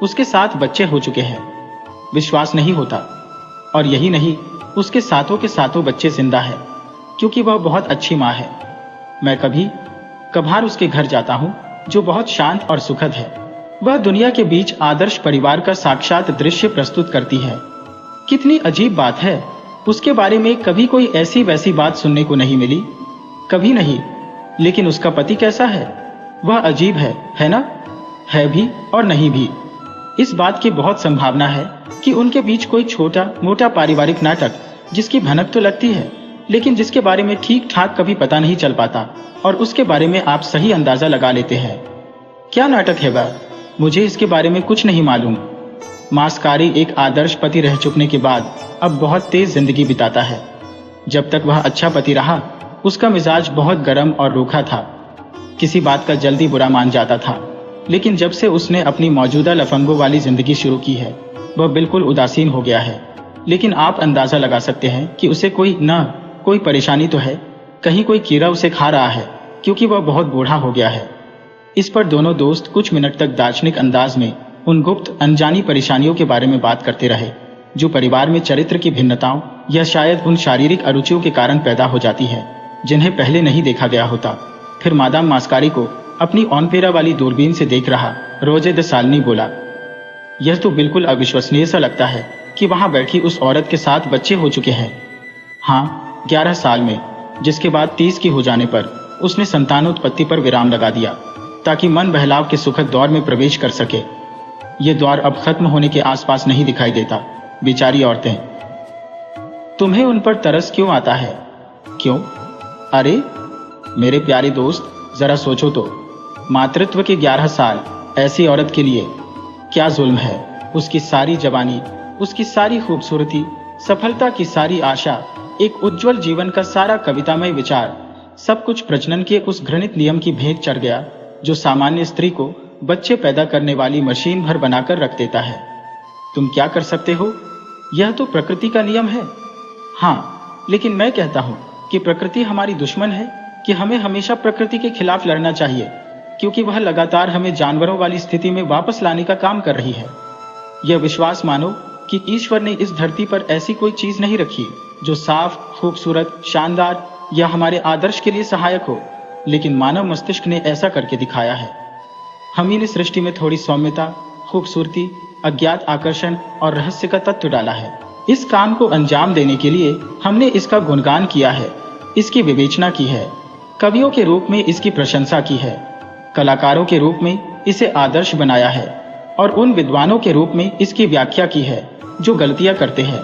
उसके 7 बच्चे हो चुके हैं। विश्वास नहीं होता। और यही नहीं, उसके सातों के सातों बच्चे जिंदा है, क्योंकि वह बहुत अच्छी माँ है। मैं कभी कभार उसके घर जाता हूँ, जो बहुत शांत और सुखद है। वह दुनिया के बीच आदर्श परिवार का साक्षात दृश्य प्रस्तुत करती है। कितनी अजीब बात है, उसके बारे में कभी कोई ऐसी वैसी बात सुनने को नहीं मिली, कभी नहीं। लेकिन उसका पति कैसा है? वह अजीब है ना? है भी और नहीं भी। इस बात की बहुत संभावना है कि उनके बीच कोई छोटा मोटा पारिवारिक नाटक, जिसकी भनक तो लगती है, लेकिन जिसके बारे में ठीक ठाक कभी पता नहीं चल पाता, और उसके बारे में आप सही अंदाजा लगा लेते हैं। क्या नाटक है वह? मुझे इसके बारे में कुछ नहीं मालूम। मास्कारी एक आदर्श पति रह चुकने के बाद अब बहुत तेज जिंदगी बिताता है। जब तक वह अच्छा पति रहा, उसका मिजाज बहुत गर्म और रूखा था। किसी बात का जल्दी बुरा मान जाता था। लेकिन जब से उसने अपनी मौजूदा लफंगों वाली जिंदगी शुरू की है, वह बिल्कुल उदासीन हो गया है। लेकिन आप अंदाजा लगा सकते हैं कि उसे कोई परेशानी तो है। कहीं कोई कीड़ा उसे खा रहा है, क्योंकि वह बहुत बूढ़ा हो गया है। इस पर दोनों दोस्त कुछ मिनट तक दार्शनिक अंदाज में उन गुप्त अनजानी परेशानियों के बारे में बात करते रहे, जो परिवार में चरित्र की भिन्नताओं या शायद उन शारीरिक अरुचियों के कारण पैदा हो जाती है, जिन्हें पहले नहीं देखा गया होता। फिर मादाम मास्कारी को अपनी ऑपेरा वाली दूरबीन से देख रहा रोजे द सालनी बोला, यह तो बिल्कुल अविश्वसनीय सा लगता है कि वहां बैठी उस औरत के 7 बच्चे हो चुके हैं। हाँ, 11 साल में, जिसके बाद 30 की हो जाने पर उसने संतानोत्पत्ति पर विराम लगा दिया ताकि मन बहलाव के सुखद दौर में प्रवेश कर सके। ये द्वार अब खत्म होने के आसपास नहीं दिखाई देता। बेचारी औरतें, तुम्हें उन पर तरस क्यों आता है? क्यों? अरे मेरे प्यारे दोस्त, जरा सोचो तो, मातृत्व के 11 साल ऐसी औरत के लिए क्या जुल्म है। उसकी सारी जवानी, उसकी सारी खूबसूरती, सफलता की सारी आशा, एक उज्जवल जीवन का सारा कवितामय विचार, सब कुछ प्रजनन के उस घृणित नियम की भेंट चढ़ गया जो सामान्य स्त्री को बच्चे पैदा करने वाली मशीन भर बनाकर रख देता है। तुम क्या कर सकते हो? यह तो प्रकृति का नियम है। हाँ, लेकिन मैं कहता हूं कि प्रकृति हमारी दुश्मन है, कि हमें हमेशा प्रकृति के खिलाफ लड़ना चाहिए, क्योंकि वह लगातार हमें जानवरों वाली स्थिति में वापस लाने का काम कर रही है। यह विश्वास मानो कि ईश्वर ने इस धरती पर ऐसी कोई चीज नहीं रखी जो साफ, खूबसूरत, शानदार या हमारे आदर्श के लिए सहायक हो, लेकिन मानव मस्तिष्क ने ऐसा करके दिखाया है। हम ही ने सृष्टि में थोड़ी सौम्यता, खूबसूरती, अज्ञात आकर्षण और रहस्य का तत्व डाला है। इस काम को अंजाम देने के लिए हमने इसका गुणगान किया है, इसकी विवेचना की है, कवियों के रूप में इसकी प्रशंसा की है, कलाकारों के रूप में इसे आदर्श बनाया है, और उन विद्वानों के रूप में इसकी व्याख्या की है जो गलतियां करते हैं,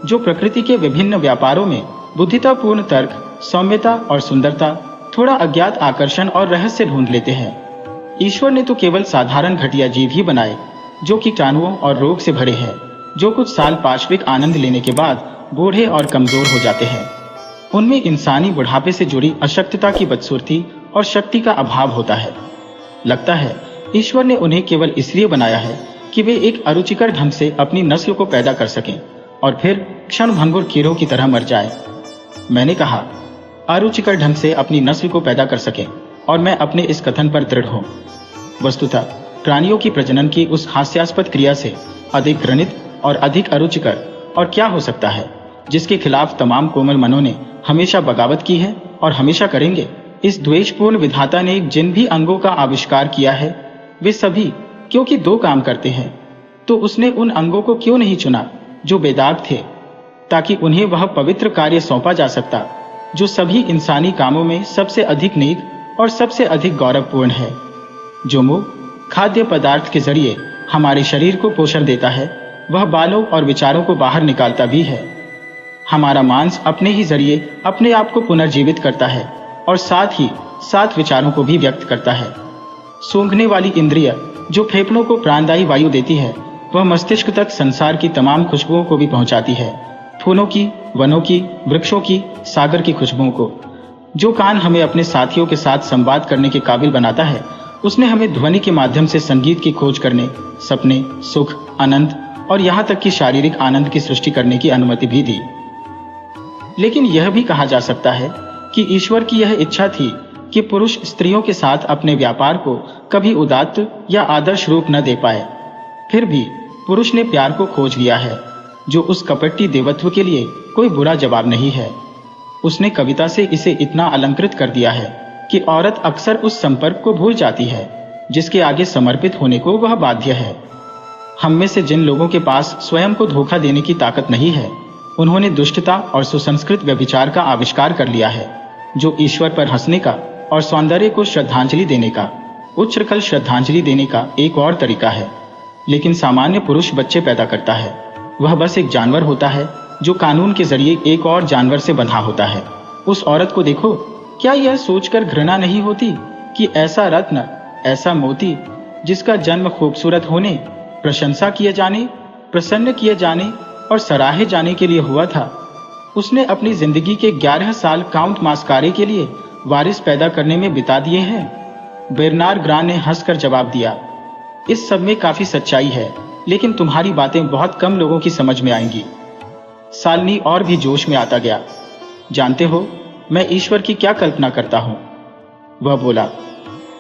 जो प्रकृति के विभिन्न व्यापारों में बुद्धितापूर्ण तर्क, सौम्यता और सुंदरता, थोड़ा अज्ञात आकर्षण और रहस्य ढूंढ लेते हैं। ईश्वर ने तो केवल साधारण घटिया जीव ही बनाए जो कीटाणुओं और रोग से भरे हैं, जो कुछ साल पाश्विक आनंद लेने के बाद बूढ़े और कमजोर हो जाते हैं। उनमें इंसानी बुढ़ापे से जुड़ी अशक्तता की बदसूरती और शक्ति का अभाव होता है। लगता है ईश्वर ने उन्हें केवल इसलिए बनाया है कि वे एक अरुचिकर ढंग से अपनी नस्ल को पैदा कर सकें और फिर क्षणभंगुर कीड़ों की तरह मर जाए। मैंने कहा अरुचिकर ढंग से अपनी नस्ल को पैदा कर सकें, और मैं अपने इस कथन पर दृढ़ हूं। वस्तुतः प्राणियों की प्रजनन की उस हास्यास्पद क्रिया से अधिक घृणित और अधिक अरुचिकर और क्या हो सकता है, जिसके खिलाफ तमाम कोमल मनों ने हमेशा बगावत की है और हमेशा करेंगे। इस द्वेषपूर्ण विधाता ने जिन भी अंगों का आविष्कार किया है, वे सभी क्योंकि दो काम करते हैं, तो उसने उन अंगों को क्यों नहीं चुना जो बेदाग थे, ताकि उन्हें वह पवित्र कार्य सौंपा जा सकता जो सभी इंसानी कामों में सबसे अधिक नेक और सबसे अधिक गौरवपूर्ण है। जो मुंह खाद्य पदार्थ के जरिए हमारे शरीर को पोषण देता है, वह बालों और विचारों को बाहर निकालता भी है। हमारा मांस अपने ही जरिए अपने आप को पुनर्जीवित करता है और साथ ही साथ विचारों को भी व्यक्त करता है। सूंघने वाली इंद्रिय जो फेफड़ों को प्राणदायी वायु देती है, वह मस्तिष्क तक संसार की तमाम खुशबुओं को भी पहुंचाती है, फूलों की, वनों की, वृक्षों की, सागर की खुशबुओं को। जो कान हमें अपने साथियों के साथ संवाद करने के काबिल बनाता है, उसने हमें ध्वनि के माध्यम से संगीत की खोज करने, सपने, सुख, आनंद और यहाँ तक कि शारीरिक आनंद की सृष्टि करने की अनुमति भी दी। लेकिन यह भी कहा जा सकता है कि ईश्वर की यह इच्छा थी कि पुरुष स्त्रियों के साथ अपने व्यापार को कभी उदात्त या आदर्श रूप न दे पाए। फिर भी पुरुष ने प्यार को खोज लिया है, जो उस कपटी देवत्व के लिए कोई बुरा जवाब नहीं है। उसने कविता से इसे इतना अलंकृत कर दिया है कि औरत अक्सर उस संपर्क को भूल जाती है जिसके आगे समर्पित होने को वह बाध्य है। हम में से जिन लोगों के पास स्वयं को धोखा देने की ताकत नहीं है, उन्होंने दुष्टता और सुसंस्कृत व्यभिचार का आविष्कार कर लिया है, जो ईश्वर पर हंसने का और सौंदर्य को श्रद्धांजलि देने का, उच्छृंखल श्रद्धांजलि देने का एक और तरीका है। लेकिन सामान्य पुरुष बच्चे पैदा करता है, वह बस एक जानवर होता है जो कानून के जरिए एक और जानवर से बंधा होता है। उस औरत को देखो, क्या यह सोचकर घृणा नहीं होती कि ऐसा रत्न, ऐसा मोती, जिसका जन्म खूबसूरत होने, प्रशंसा किए जाने, प्रसन्न किए जाने और सराहे जाने के लिए हुआ था, उसने अपनी जिंदगी के 11 साल काउंट मास्कारे के लिए वारिस पैदा करने में बिता दिए हैं। बेरनार ग्रां ने हंसकर जवाब दिया, इस सब में काफी सच्चाई है, लेकिन तुम्हारी बातें बहुत कम लोगों की समझ में आएंगी। सालनी और भी जोश में आता गया। जानते हो मैं ईश्वर की क्या कल्पना करता हूं? वह बोला,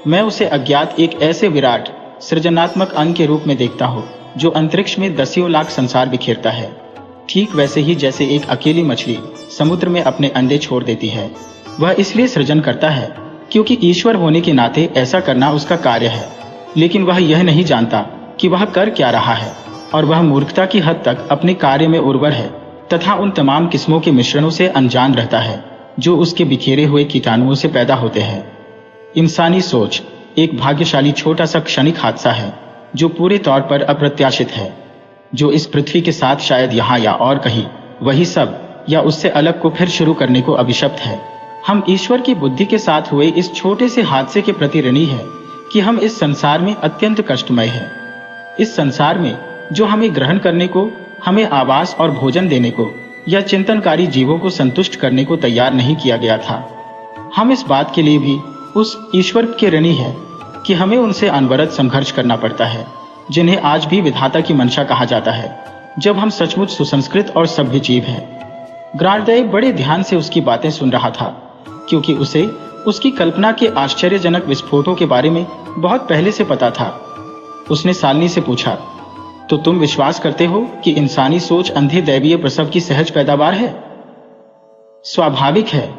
मैं उसे अज्ञात एक ऐसे विराट सृजनात्मक अंग के रूप में देखता हूं जो अंतरिक्ष में दसियों लाख संसार बिखेरता है, ठीक वैसे ही जैसे एक अकेली मछली समुद्र में अपने अंडे छोड़ देती है। वह इसलिए सृजन करता है क्योंकि ईश्वर होने के नाते ऐसा करना उसका कार्य है, लेकिन वह यह नहीं जानता कि वह कर क्या रहा है, और वह मूर्खता की हद तक अपने कार्य में उर्वर है तथा उन तमाम किस्मों के मिश्रणों से अनजान रहता है जो उसके बिखेरे हुए कीटाणुओं से पैदा होते हैं। इंसानी सोच एक भाग्यशाली छोटा सा क्षणिक हादसा है जो पूरे तौर पर अप्रत्याशित है, जो इस पृथ्वी के साथ शायद यहाँ या और कहीं वही सब या उससे अलग को फिर शुरू करने को अभिशप्त है। हम ईश्वर की बुद्धि के साथ हुए इस छोटे से हादसे के प्रति ऋणी है कि हम इस संसार में अत्यंत कष्टमय है। इस संसार में जो हमें ग्रहण करने को, हमें आवास और भोजन देने को या चिंतनकारी जीवों को संतुष्ट करने को तैयार नहीं किया गया था। हम इस बात के लिए भी उस ईश्वर के ऋणी है कि हमें उनसे अनवरत संघर्ष करना पड़ता है जिन्हें आज भी विधाता की मंशा कहा जाता है, जब हम सचमुच सुसंस्कृत और सभ्य जीव हैं। ग्रांडदेव बड़े ध्यान से उसकी बातें सुन रहा था क्योंकि उसे उसकी कल्पना के आश्चर्यजनक विस्फोटों के बारे में बहुत पहले से पता था। उसने सालनी से पूछा, तो तुम विश्वास करते हो कि इंसानी सोच अंधे दैवीय प्रसव की सहज पैदावार है? स्वाभाविक है।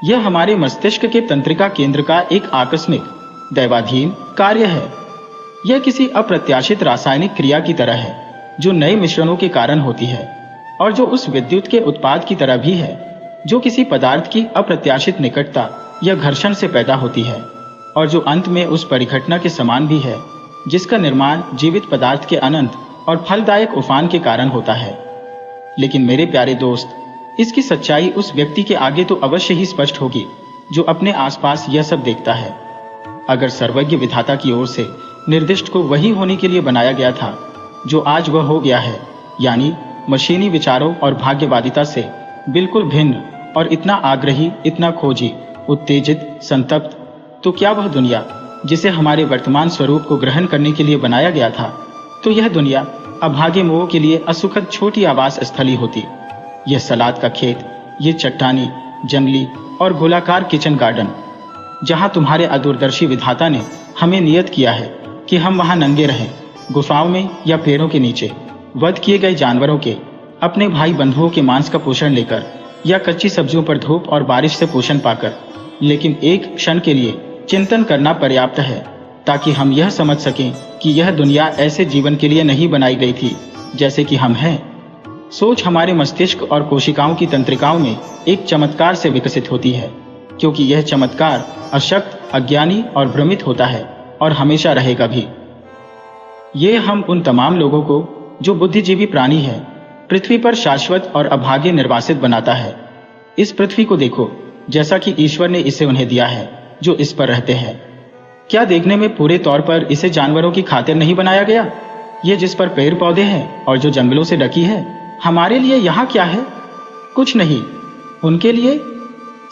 यह हमारे मस्तिष्क के तंत्रिका केंद्र का एक आकस्मिक दैवाधीन कार्य है। यह किसी अप्रत्याशित रासायनिक क्रिया की तरह है जो नए मिश्रणों के कारण होती है, और जो उस विद्युत के उत्पाद की तरह भी है जो किसी पदार्थ की अप्रत्याशित निकटता या घर्षण से पैदा होती है, और जो अंत में उस परिघटना के समान भी है जिसका निर्माण जीवित पदार्थ के अनंत और फलदायक उफान के कारण होता है। लेकिन मेरे प्यारे दोस्त, इसकी सच्चाई उस व्यक्ति के आगे तो अवश्य ही स्पष्ट होगी जो अपने आसपास यह सब देखता है। अगर सर्वज्ञ विधाता की ओर से निर्दिष्ट को वही होने के लिए बनाया गया था जो आज वह हो गया है, यानी मशीनी विचारों और भाग्यवादिता से बिल्कुल भिन्न और इतना आग्रही, इतना खोजी, उत्तेजित, संतप्त, तो क्या वह दुनिया जिसे हमारे वर्तमान स्वरूप को ग्रहण करने के लिए बनाया गया था, तो यह दुनिया अभागे मोह के लिए असुखद छोटी आवास स्थली होती। यह सलाद का खेत, ये चट्टानी, जंगली और गोलाकार किचन गार्डन, जहां तुम्हारे अदूरदर्शी विधाता ने हमें नियत किया है कि हम वहां नंगे रहें, गुफाओं में या पेड़ों के नीचे, वध किए गए जानवरों के, अपने भाई बंधुओं के मांस का पोषण लेकर, या कच्ची सब्जियों पर धूप और बारिश से पोषण पाकर, लेकिन एक क्षण के लिए चिंतन करना पर्याप्त है ताकि हम यह समझ सकें कि यह दुनिया ऐसे जीवन के लिए नहीं बनाई गई थी जैसे कि हम हैं। सोच हमारे मस्तिष्क और कोशिकाओं की तंत्रिकाओं में एक चमत्कार से विकसित होती है, क्योंकि यह चमत्कार अशक्त, अज्ञानी और भ्रमित होता है और हमेशा रहेगा भी। ये हम उन तमाम लोगों को जो बुद्धिजीवी प्राणी है पृथ्वी पर शाश्वत और अभागे निर्वासित बनाता है। इस पृथ्वी को देखो जैसा कि ईश्वर ने इसे उन्हें दिया है जो इस पर रहते हैं। क्या देखने में पूरे तौर पर इसे जानवरों की खातिर नहीं बनाया गया? ये जिस पर पेड़ पौधे हैं और जो जंगलों से ढकी है, हमारे लिए यहाँ क्या है? कुछ नहीं। उनके लिए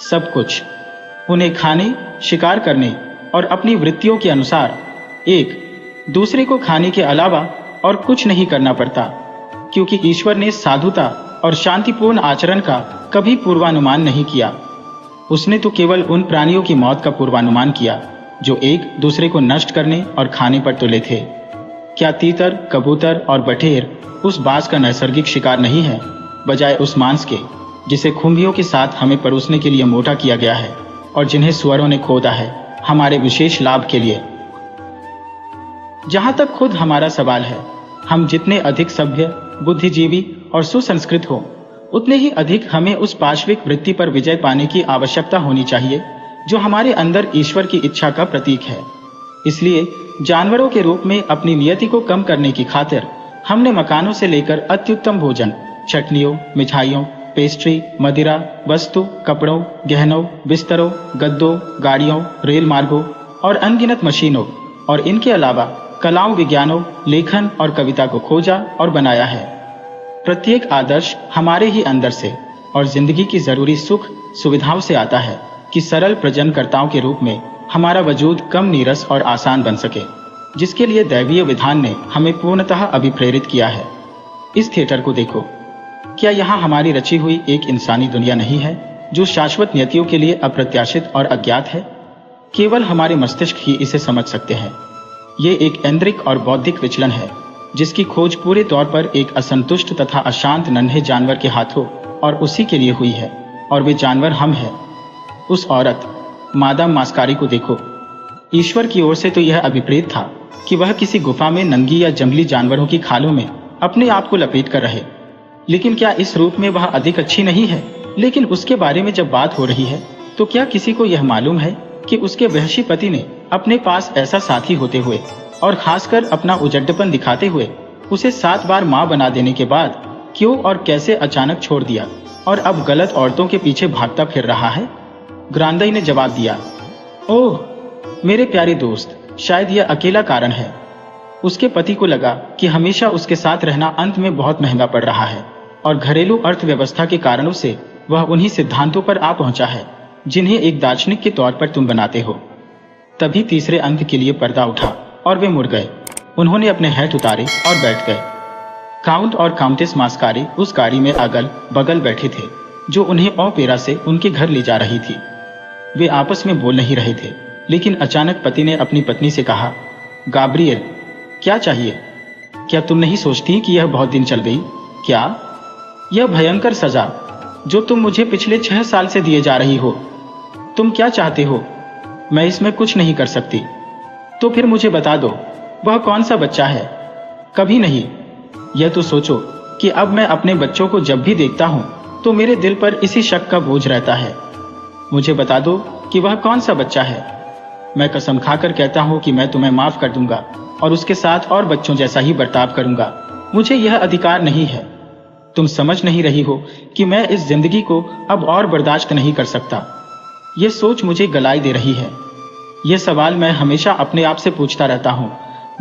सब कुछ। उन्हें खाने, शिकार करने और अपनी वृत्तियों के अनुसार एक दूसरे को खाने के अलावा और कुछ नहीं करना पड़ता, क्योंकि ईश्वर ने साधुता और शांतिपूर्ण आचरण का कभी पूर्वानुमान नहीं किया। उसने तो केवल उन प्राणियों की मौत का पूर्वानुमान किया जो एक दूसरे को नष्ट करने और खाने पर तुले थे। क्या तीतर, कबूतर और बटेर उस बाज का नैसर्गिक शिकार नहीं है, बजाय उस मांस के जिसे खुंभियों के साथ हमें परोसने के लिए मोटा किया गया है और जिन्हें सुअरों ने खोदा है हमारे विशेष लाभ के लिए? जहां तक खुद हमारा सवाल है, हम जितने अधिक सभ्य, बुद्धिजीवी और सुसंस्कृत हो, उतने ही अधिक हमें उस पाशविक वृत्ति पर विजय पाने की आवश्यकता होनी चाहिए जो हमारे अंदर ईश्वर की इच्छा का प्रतीक है। इसलिए जानवरों के रूप में अपनी नियति को कम करने की खातिर हमने मकानों से लेकर अत्युत्तम भोजन, चटनियों, मिठाइयों, पेस्ट्री, मदिरा, वस्तु, कपड़ों, गहनों, बिस्तरों, गद्दों, गाड़ियों, रेल मार्गों और अनगिनत मशीनों और इनके अलावा कलाओं, विज्ञानों, लेखन और कविता को खोजा और बनाया है। प्रत्येक आदर्श हमारे ही अंदर से और जिंदगी की जरूरी सुख सुविधाओं से आता है कि सरल प्रजननकर्ताओं के रूप में हमारा वजूद कम नीरस और आसान बन सके, जिसके लिए दैवीय विधान ने हमें पूर्णतः अभिप्रेरित किया है। इस थिएटर को देखो, क्या यहाँ हमारी रची हुई एक इंसानी दुनिया नहीं है जो शाश्वत नियतियों के लिए अप्रत्याशित और अज्ञात है? केवल हमारे मस्तिष्क ही इसे समझ सकते हैं। ये एक ऐन्द्रिक और बौद्धिक विचलन है जिसकी खोज पूरे तौर पर एक असंतुष्ट तथा अशांत नन्हे जानवर के हाथों और उसी के लिए हुई है, और वे जानवर हम हैं। उस औरत मादाम मास्कारी को देखो। ईश्वर की ओर से तो यह अभिप्रेत था कि वह किसी गुफा में नंगी या जंगली जानवरों की खालों में अपने आप को लपेट कर रहे, लेकिन क्या इस रूप में वह अधिक अच्छी नहीं है? लेकिन उसके बारे में जब बात हो रही है तो क्या किसी को यह मालूम है कि उसके वहशी पति ने अपने पास ऐसा साथी होते हुए और खासकर अपना उजड्डपन दिखाते हुए उसे 7 बार मां बना देने के बाद क्यों और कैसे अचानक छोड़ दिया और अब गलत औरतों के पीछे भागता फिर रहा है? ग्रांदई ने जवाब दिया, ओह मेरे प्यारे दोस्त, शायद यह अकेला कारण है। उसके पति को लगा कि हमेशा उसके साथ रहना अंत में बहुत महंगा पड़ रहा है और घरेलू अर्थव्यवस्था के कारणों से वह उन्हीं सिद्धांतों पर आ पहुंचा है जिन्हें एक दार्शनिक के तौर पर तुम बनाते हो। तभी तीसरे अंक के लिए पर्दा उठा और वे मुड़ गए। उन्होंने अपने हैट उतारे और बैठ गए। काउंट और काउंटेस मास्कारे उस गाड़ी में अगल बगल बैठे थे जो उन्हें ओपेरा से उनके घर ले जा रही थी। वे आपस में बोल नहीं रहे थे, लेकिन अचानक पति ने अपनी पत्नी से कहा, गाब्रिएल क्या चाहिए? क्या तुम नहीं सोचती कि यह बहुत दिन चल गई? क्या यह भयंकर सजा जो तुम मुझे पिछले 6 साल से दिए जा रही हो, तुम क्या चाहते हो? मैं इसमें कुछ नहीं कर सकती। तो फिर मुझे बता दो, वह कौन सा बच्चा है? कभी नहीं। यह तो सोचो कि अब मैं अपने बच्चों को जब भी देखता हूं तो मेरे दिल पर इसी शक का बोझ रहता है। मुझे बता दो कि वह कौन सा बच्चा है। मैं कसम खाकर कहता हूं कि मैं तुम्हें माफ कर दूंगा और उसके साथ और बच्चों जैसा ही बर्ताव करूंगा। मुझे यह अधिकार नहीं है। तुम समझ नहीं रही हो कि मैं इस जिंदगी को अब और बर्दाश्त नहीं कर सकता। यह सोच मुझे गलाई दे रही है। यह सवाल मैं हमेशा अपने आप से पूछता रहता हूं।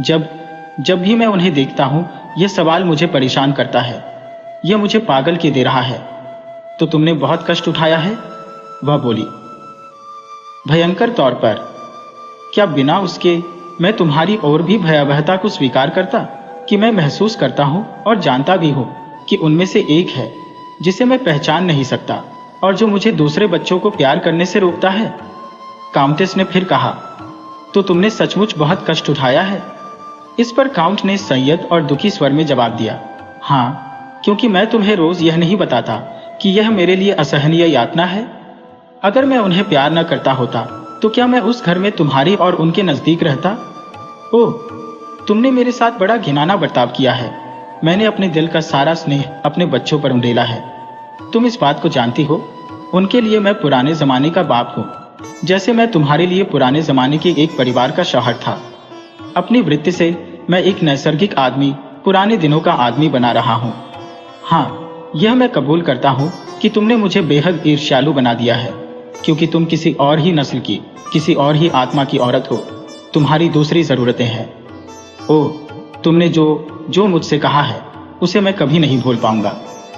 जब भी मैं उन्हें देखता हूं, यह सवाल मुझे परेशान करता है। यह मुझे पागल किए दे रहा है। तो तुमने बहुत कष्ट उठाया है? वह बोली, भयंकर तौर पर। क्या बिना उसके मैं तुम्हारी और भी भयावहता को स्वीकार करता कि मैं महसूस करता हूं और जानता भी हूं कि उनमें से एक है जिसे मैं पहचान नहीं सकता और जो मुझे दूसरे बच्चों को प्यार करने से रोकता है? काउंटेस ने फिर कहा, तो तुमने सचमुच बहुत कष्ट उठाया है? इस पर काउंट ने संयत और दुखी स्वर में जवाब दिया, हाँ, क्योंकि मैं तुम्हें रोज यह नहीं बताता कि यह मेरे लिए असहनीय यातना है। अगर मैं उन्हें प्यार न करता होता तो क्या मैं उस घर में तुम्हारी और उनके नजदीक रहता? ओह, तुमने मेरे साथ बड़ा घिनौना बर्ताव किया है। मैंने अपने दिल का सारा स्नेह अपने बच्चों पर उंडेला है। तुम इस बात को जानती हो, उनके लिए मैं पुराने जमाने का बाप हूँ, जैसे मैं तुम्हारे लिए पुराने जमाने के एक परिवार का शौहर था। अपनी वृत्ति से मैं एक नैसर्गिक आदमी, पुराने दिनों का आदमी बना रहा हूँ। हाँ, यह मैं कबूल करता हूँ कि तुमने मुझे बेहद ईर्ष्यालु बना दिया है, क्योंकि तुम किसी और ही नस्ल की, किसी और ही आत्मा की औरत हो। तुम्हारी दूसरी जरूरतें हैं। ओह, तुमने जो मुझसे कहा है उसे मैं कभी नहीं भूल पाऊंगा।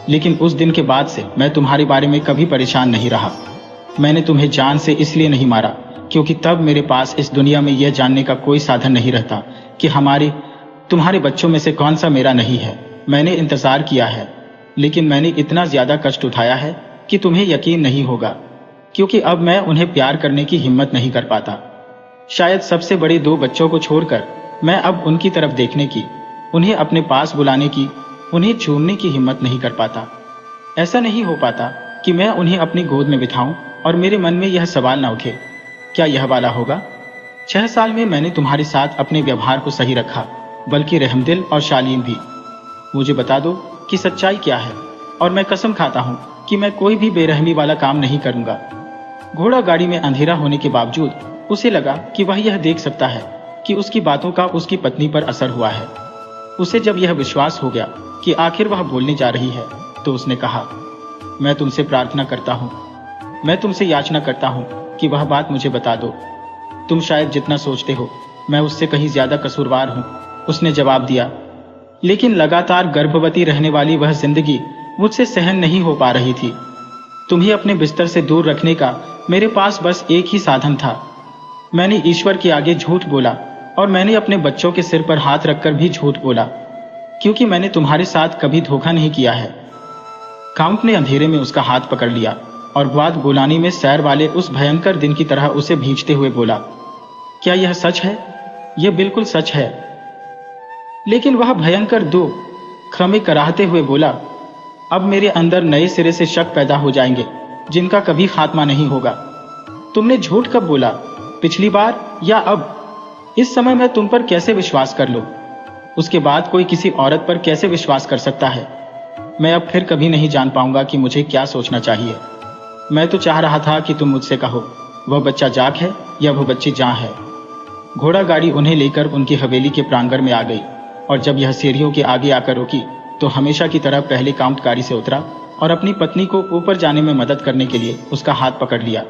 लेकिन उस दिन के बाद से मैं तुम्हारे बारे में कभी परेशान नहीं रहा। मैंने तुम्हें जान से इसलिए नहीं मारा क्योंकि तब मेरे पास इस दुनिया में यह जानने का कोई साधन नहीं रहता कि तुम्हारे बच्चों में से कौन सा मेरा नहीं है। मैंने इंतजार किया है, लेकिन मैंने इतना ज्यादा कष्ट उठाया है कि तुम्हें यकीन नहीं होगा, क्योंकि अब मैं उन्हें प्यार करने की हिम्मत नहीं कर पाता। शायद सबसे बड़े 2 बच्चों को छोड़कर मैं अब उनकी तरफ देखने की, उन्हें अपने पास बुलाने की, उन्हें छूने की हिम्मत नहीं कर पाता। ऐसा नहीं हो पाता कि मैं उन्हें अपनी गोद में बिठाऊं और मेरे मन में यह सवाल न उठे, क्या यह वाला होगा? 6 साल में मैंने तुम्हारे साथ अपने व्यवहार को सही रखा, बल्कि रहमदिल और शालीन भी। मुझे बता दो कि सच्चाई क्या है, और मैं कसम खाता हूं कि मैं कोई भी बेरहमी वाला काम नहीं करूंगा। घोड़ा गाड़ी में अंधेरा होने के बावजूद उसे लगा कि वह यह देख सकता है कि उसकी बातों का उसकी पत्नी पर असर हुआ है। उसे जब यह विश्वास हो गया कि आखिर वह बोलने जा रही है, तो उसने कहा, मैं तुमसे प्रार्थना करता हूँ, मैं तुमसे याचना करता हूँ कि वह बात मुझे बता दो। तुम शायद जितना सोचते हो मैं उससे कहीं ज्यादा कसूरवार हूँ, उसने जवाब दिया। लेकिन लगातार गर्भवती रहने वाली वह जिंदगी मुझसे सहन नहीं हो पा रही थी। तुम्हें अपने बिस्तर से दूर रखने का मेरे पास बस एक ही साधन था। मैंने ईश्वर के आगे झूठ बोला और मैंने अपने बच्चों के सिर पर हाथ रखकर भी झूठ बोला, क्योंकि मैंने तुम्हारे साथ कभी धोखा नहीं किया है। काउंट ने अंधेरे में उसका हाथ पकड़ लिया और बात गुलानी में सैर वाले उस भयंकर दिन की तरह उसे भींचते हुए बोला, क्या यह सच है? यह बिल्कुल सच है। लेकिन वह भयंकर 2 क्रमे कराहते हुए बोला, अब मेरे अंदर नए सिरे से शक पैदा हो जाएंगे जिनका कभी खात्मा नहीं होगा। तुमने झूठ कब बोला, पिछली बार या अब? इस समय मैं तुम पर कैसे विश्वास कर लूं? उसके बाद कोई किसी औरत पर कैसे विश्वास कर सकता है? मैं अब फिर कभी नहीं जान पाऊंगा कि मुझे क्या सोचना चाहिए। मैं तो चाह रहा था कि तुम मुझसे कहो, वह बच्चा जाग है या वह बच्ची जां है। घोड़ा गाड़ी उन्हें लेकर उनकी हवेली के प्रांगण में आ गई और जब यह सीढ़ियों के आगे आकर रुकी तो हमेशा की तरह पहले काउंट गाड़ी से उतरा और अपनी पत्नी को ऊपर जाने में मदद करने के लिए उसका हाथ पकड़ लिया।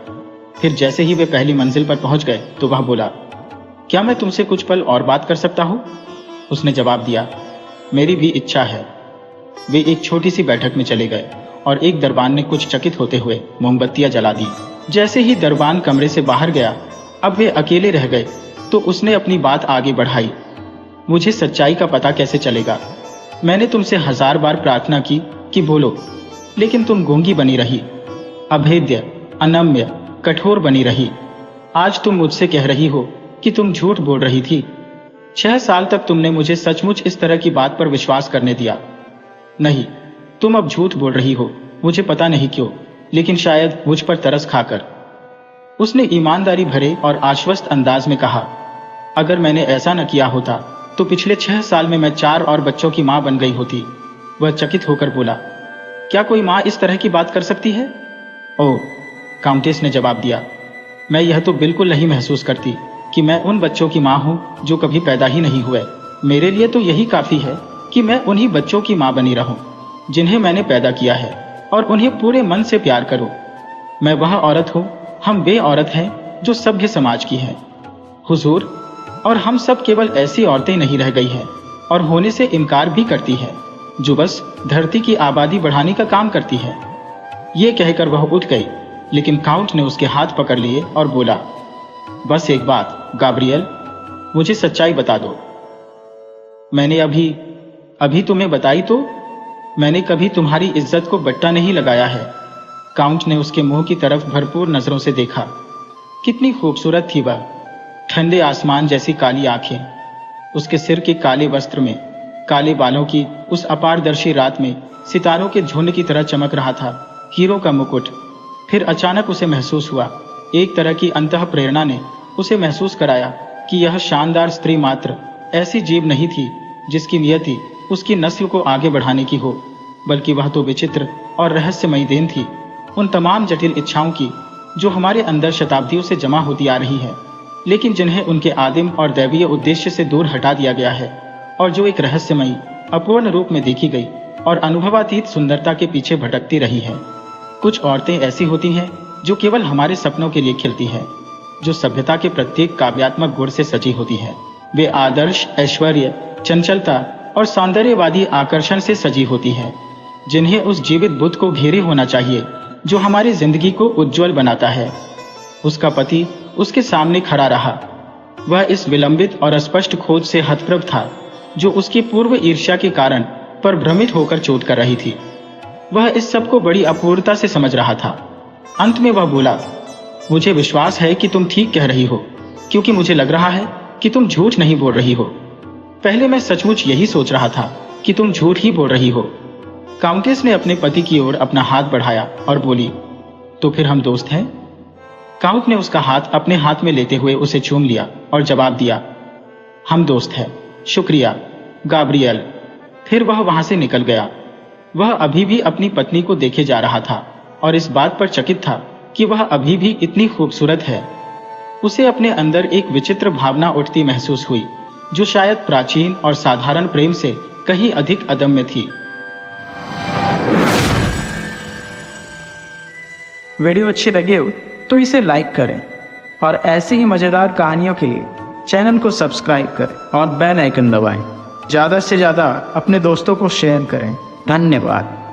फिर जैसे ही वे पहली मंजिल पर पहुंच गए तो वह बोला, क्या मैं तुमसे कुछ पल और बात कर सकता हूं? उसने जवाब दिया, मेरी भी इच्छा है। वे एक छोटी सी बैठक में चले गए और एक दरबान ने कुछ चकित होते हुए मोमबत्तियां जला दी। जैसे ही दरबान कमरे से बाहर गया, अब वे अकेले रह गए तो उसने अपनी बात आगे बढ़ाई। मुझे सच्चाई का पता कैसे चलेगा? मैंने तुमसे 1000 बार प्रार्थना की कि बोलो, लेकिन तुम गूंगी बनी रही, अभेद्य, अनम्य, कठोर बनी रही। आज तुम मुझसे कह रही हो कि तुम झूठ बोल रही थी। 6 साल तक तुमने मुझे सचमुच इस तरह की बात पर विश्वास करने दिया। नहीं, तुम अब झूठ बोल रही हो, मुझे पता नहीं क्यों, लेकिन शायद मुझ पर तरस खाकर। उसने ईमानदारी भरे और आश्वस्त अंदाज में कहा, अगर मैंने ऐसा न किया होता तो पिछले 6 साल में मैं 4 और बच्चों की मां बन गई होती। वह चकित होकर बोला, क्या कोई मां इस तरह की बात कर सकती है? ओह, काउंटेस ने जवाब दिया, मैं यह तो बिल्कुल नहीं महसूस करती कि मैं उन बच्चों की मां हूं जो कभी पैदा ही नहीं हुए। मेरे लिए तो यही काफी है कि मैं उन्हीं बच्चों की मां बनी रहूं जिन्हें मैंने पैदा किया है और उन्हें पूरे मन से प्यार करूं। मैं वह औरत हूं, हम वे औरत हैं जो सभ्य समाज की है, हुजूर, और हम सब केवल ऐसी औरतें नहीं रह गई हैं और होने से इनकार भी करती है जो बस धरती की आबादी बढ़ाने का काम करती है। ये कहकर वह उठ गई, लेकिन काउंट ने उसके हाथ पकड़ लिए और बोला, बस एक बात गाब्रिएल, मुझे सच्चाई बता दो। मैंने अभी तुम्हें बताई तो? मैंने कभी तुम्हारी इज्जत को बट्टा नहीं लगाया है। काउंट ने उसके मुंह की तरफ भरपूर नजरों से देखा। कितनी खूबसूरत थी वह, ठंडे आसमान जैसी काली आंखें, उसके सिर के काले वस्त्र में, काले बालों की उस अपारदर्शी रात में सितारों के झुंड की तरह चमक रहा था हीरो का मुकुट। फिर अचानक उसे महसूस हुआ, एक तरह की अंतः प्रेरणा ने उसे महसूस कराया कि यह शानदार स्त्री मात्र ऐसी जीव नहीं थी जिसकी नियति उसकी नस्ल को आगे बढ़ाने की हो, बल्कि वह तो विचित्र और रहस्यमयी देन थी उन तमाम जटिल इच्छाओं की जो हमारे अंदर शताब्दियों से जमा होती आ रही है, लेकिन जिन्हें उनके आदिम और दैवीय उद्देश्य से दूर हटा दिया गया है और जो एक रहस्यमयी अपूर्ण रूप में देखी गई और अनुभवातीत सुंदरता के पीछे भटकती रही है। कुछ औरतें ऐसी होती हैं जो केवल हमारे सपनों के लिए खिलती हैं, जो सभ्यता के प्रत्येक काव्यात्मक गुण से सजी होती हैं। वे आदर्श, ऐश्वर्य, चंचलता और सौंदर्यवादी आकर्षण से सजी होती हैं, जिन्हें उस जीवित बुद्ध को घेरे होना चाहिए जो हमारी जिंदगी को उज्जवल बनाता है। उसका पति उसके सामने खड़ा रहा। वह इस विलंबित और अस्पष्ट खोज से हतप्रभ था जो उसकी पूर्व ईर्ष्या के कारण परभ्रमित होकर चोट कर रही थी। वह इस सब को बड़ी अपूर्णता से समझ रहा था। अंत में वह बोला, मुझे विश्वास है कि तुम ठीक कह रही हो, क्योंकि मुझे लग रहा है कि तुम झूठ नहीं बोल रही हो। पहले मैं सचमुच यही सोच रहा था कि तुम झूठ ही बोल रही हो। काउंटेस ने अपने पति की ओर अपना हाथ बढ़ाया और बोली, तो फिर हम दोस्त हैं? काउंट ने उसका हाथ अपने हाथ में लेते हुए उसे चूम लिया और जवाब दिया, हम दोस्त हैं, शुक्रिया गाब्रिएल। फिर वह वहां से निकल गया। वह अभी भी अपनी पत्नी को देखे जा रहा था और इस बात पर चकित था कि वह अभी भी इतनी खूबसूरत है। उसे अपने अंदर एक विचित्र भावना उठती महसूस हुई जो शायद प्राचीन और साधारण प्रेम से कहीं अधिक अदम्य थी। वीडियो अच्छी लगी हो तो इसे लाइक करें और ऐसी ही मज़ेदार कहानियों के लिए चैनल को सब्सक्राइब करें और बेल आइकन दबाएं। ज़्यादा से ज़्यादा अपने दोस्तों को शेयर करें। धन्यवाद।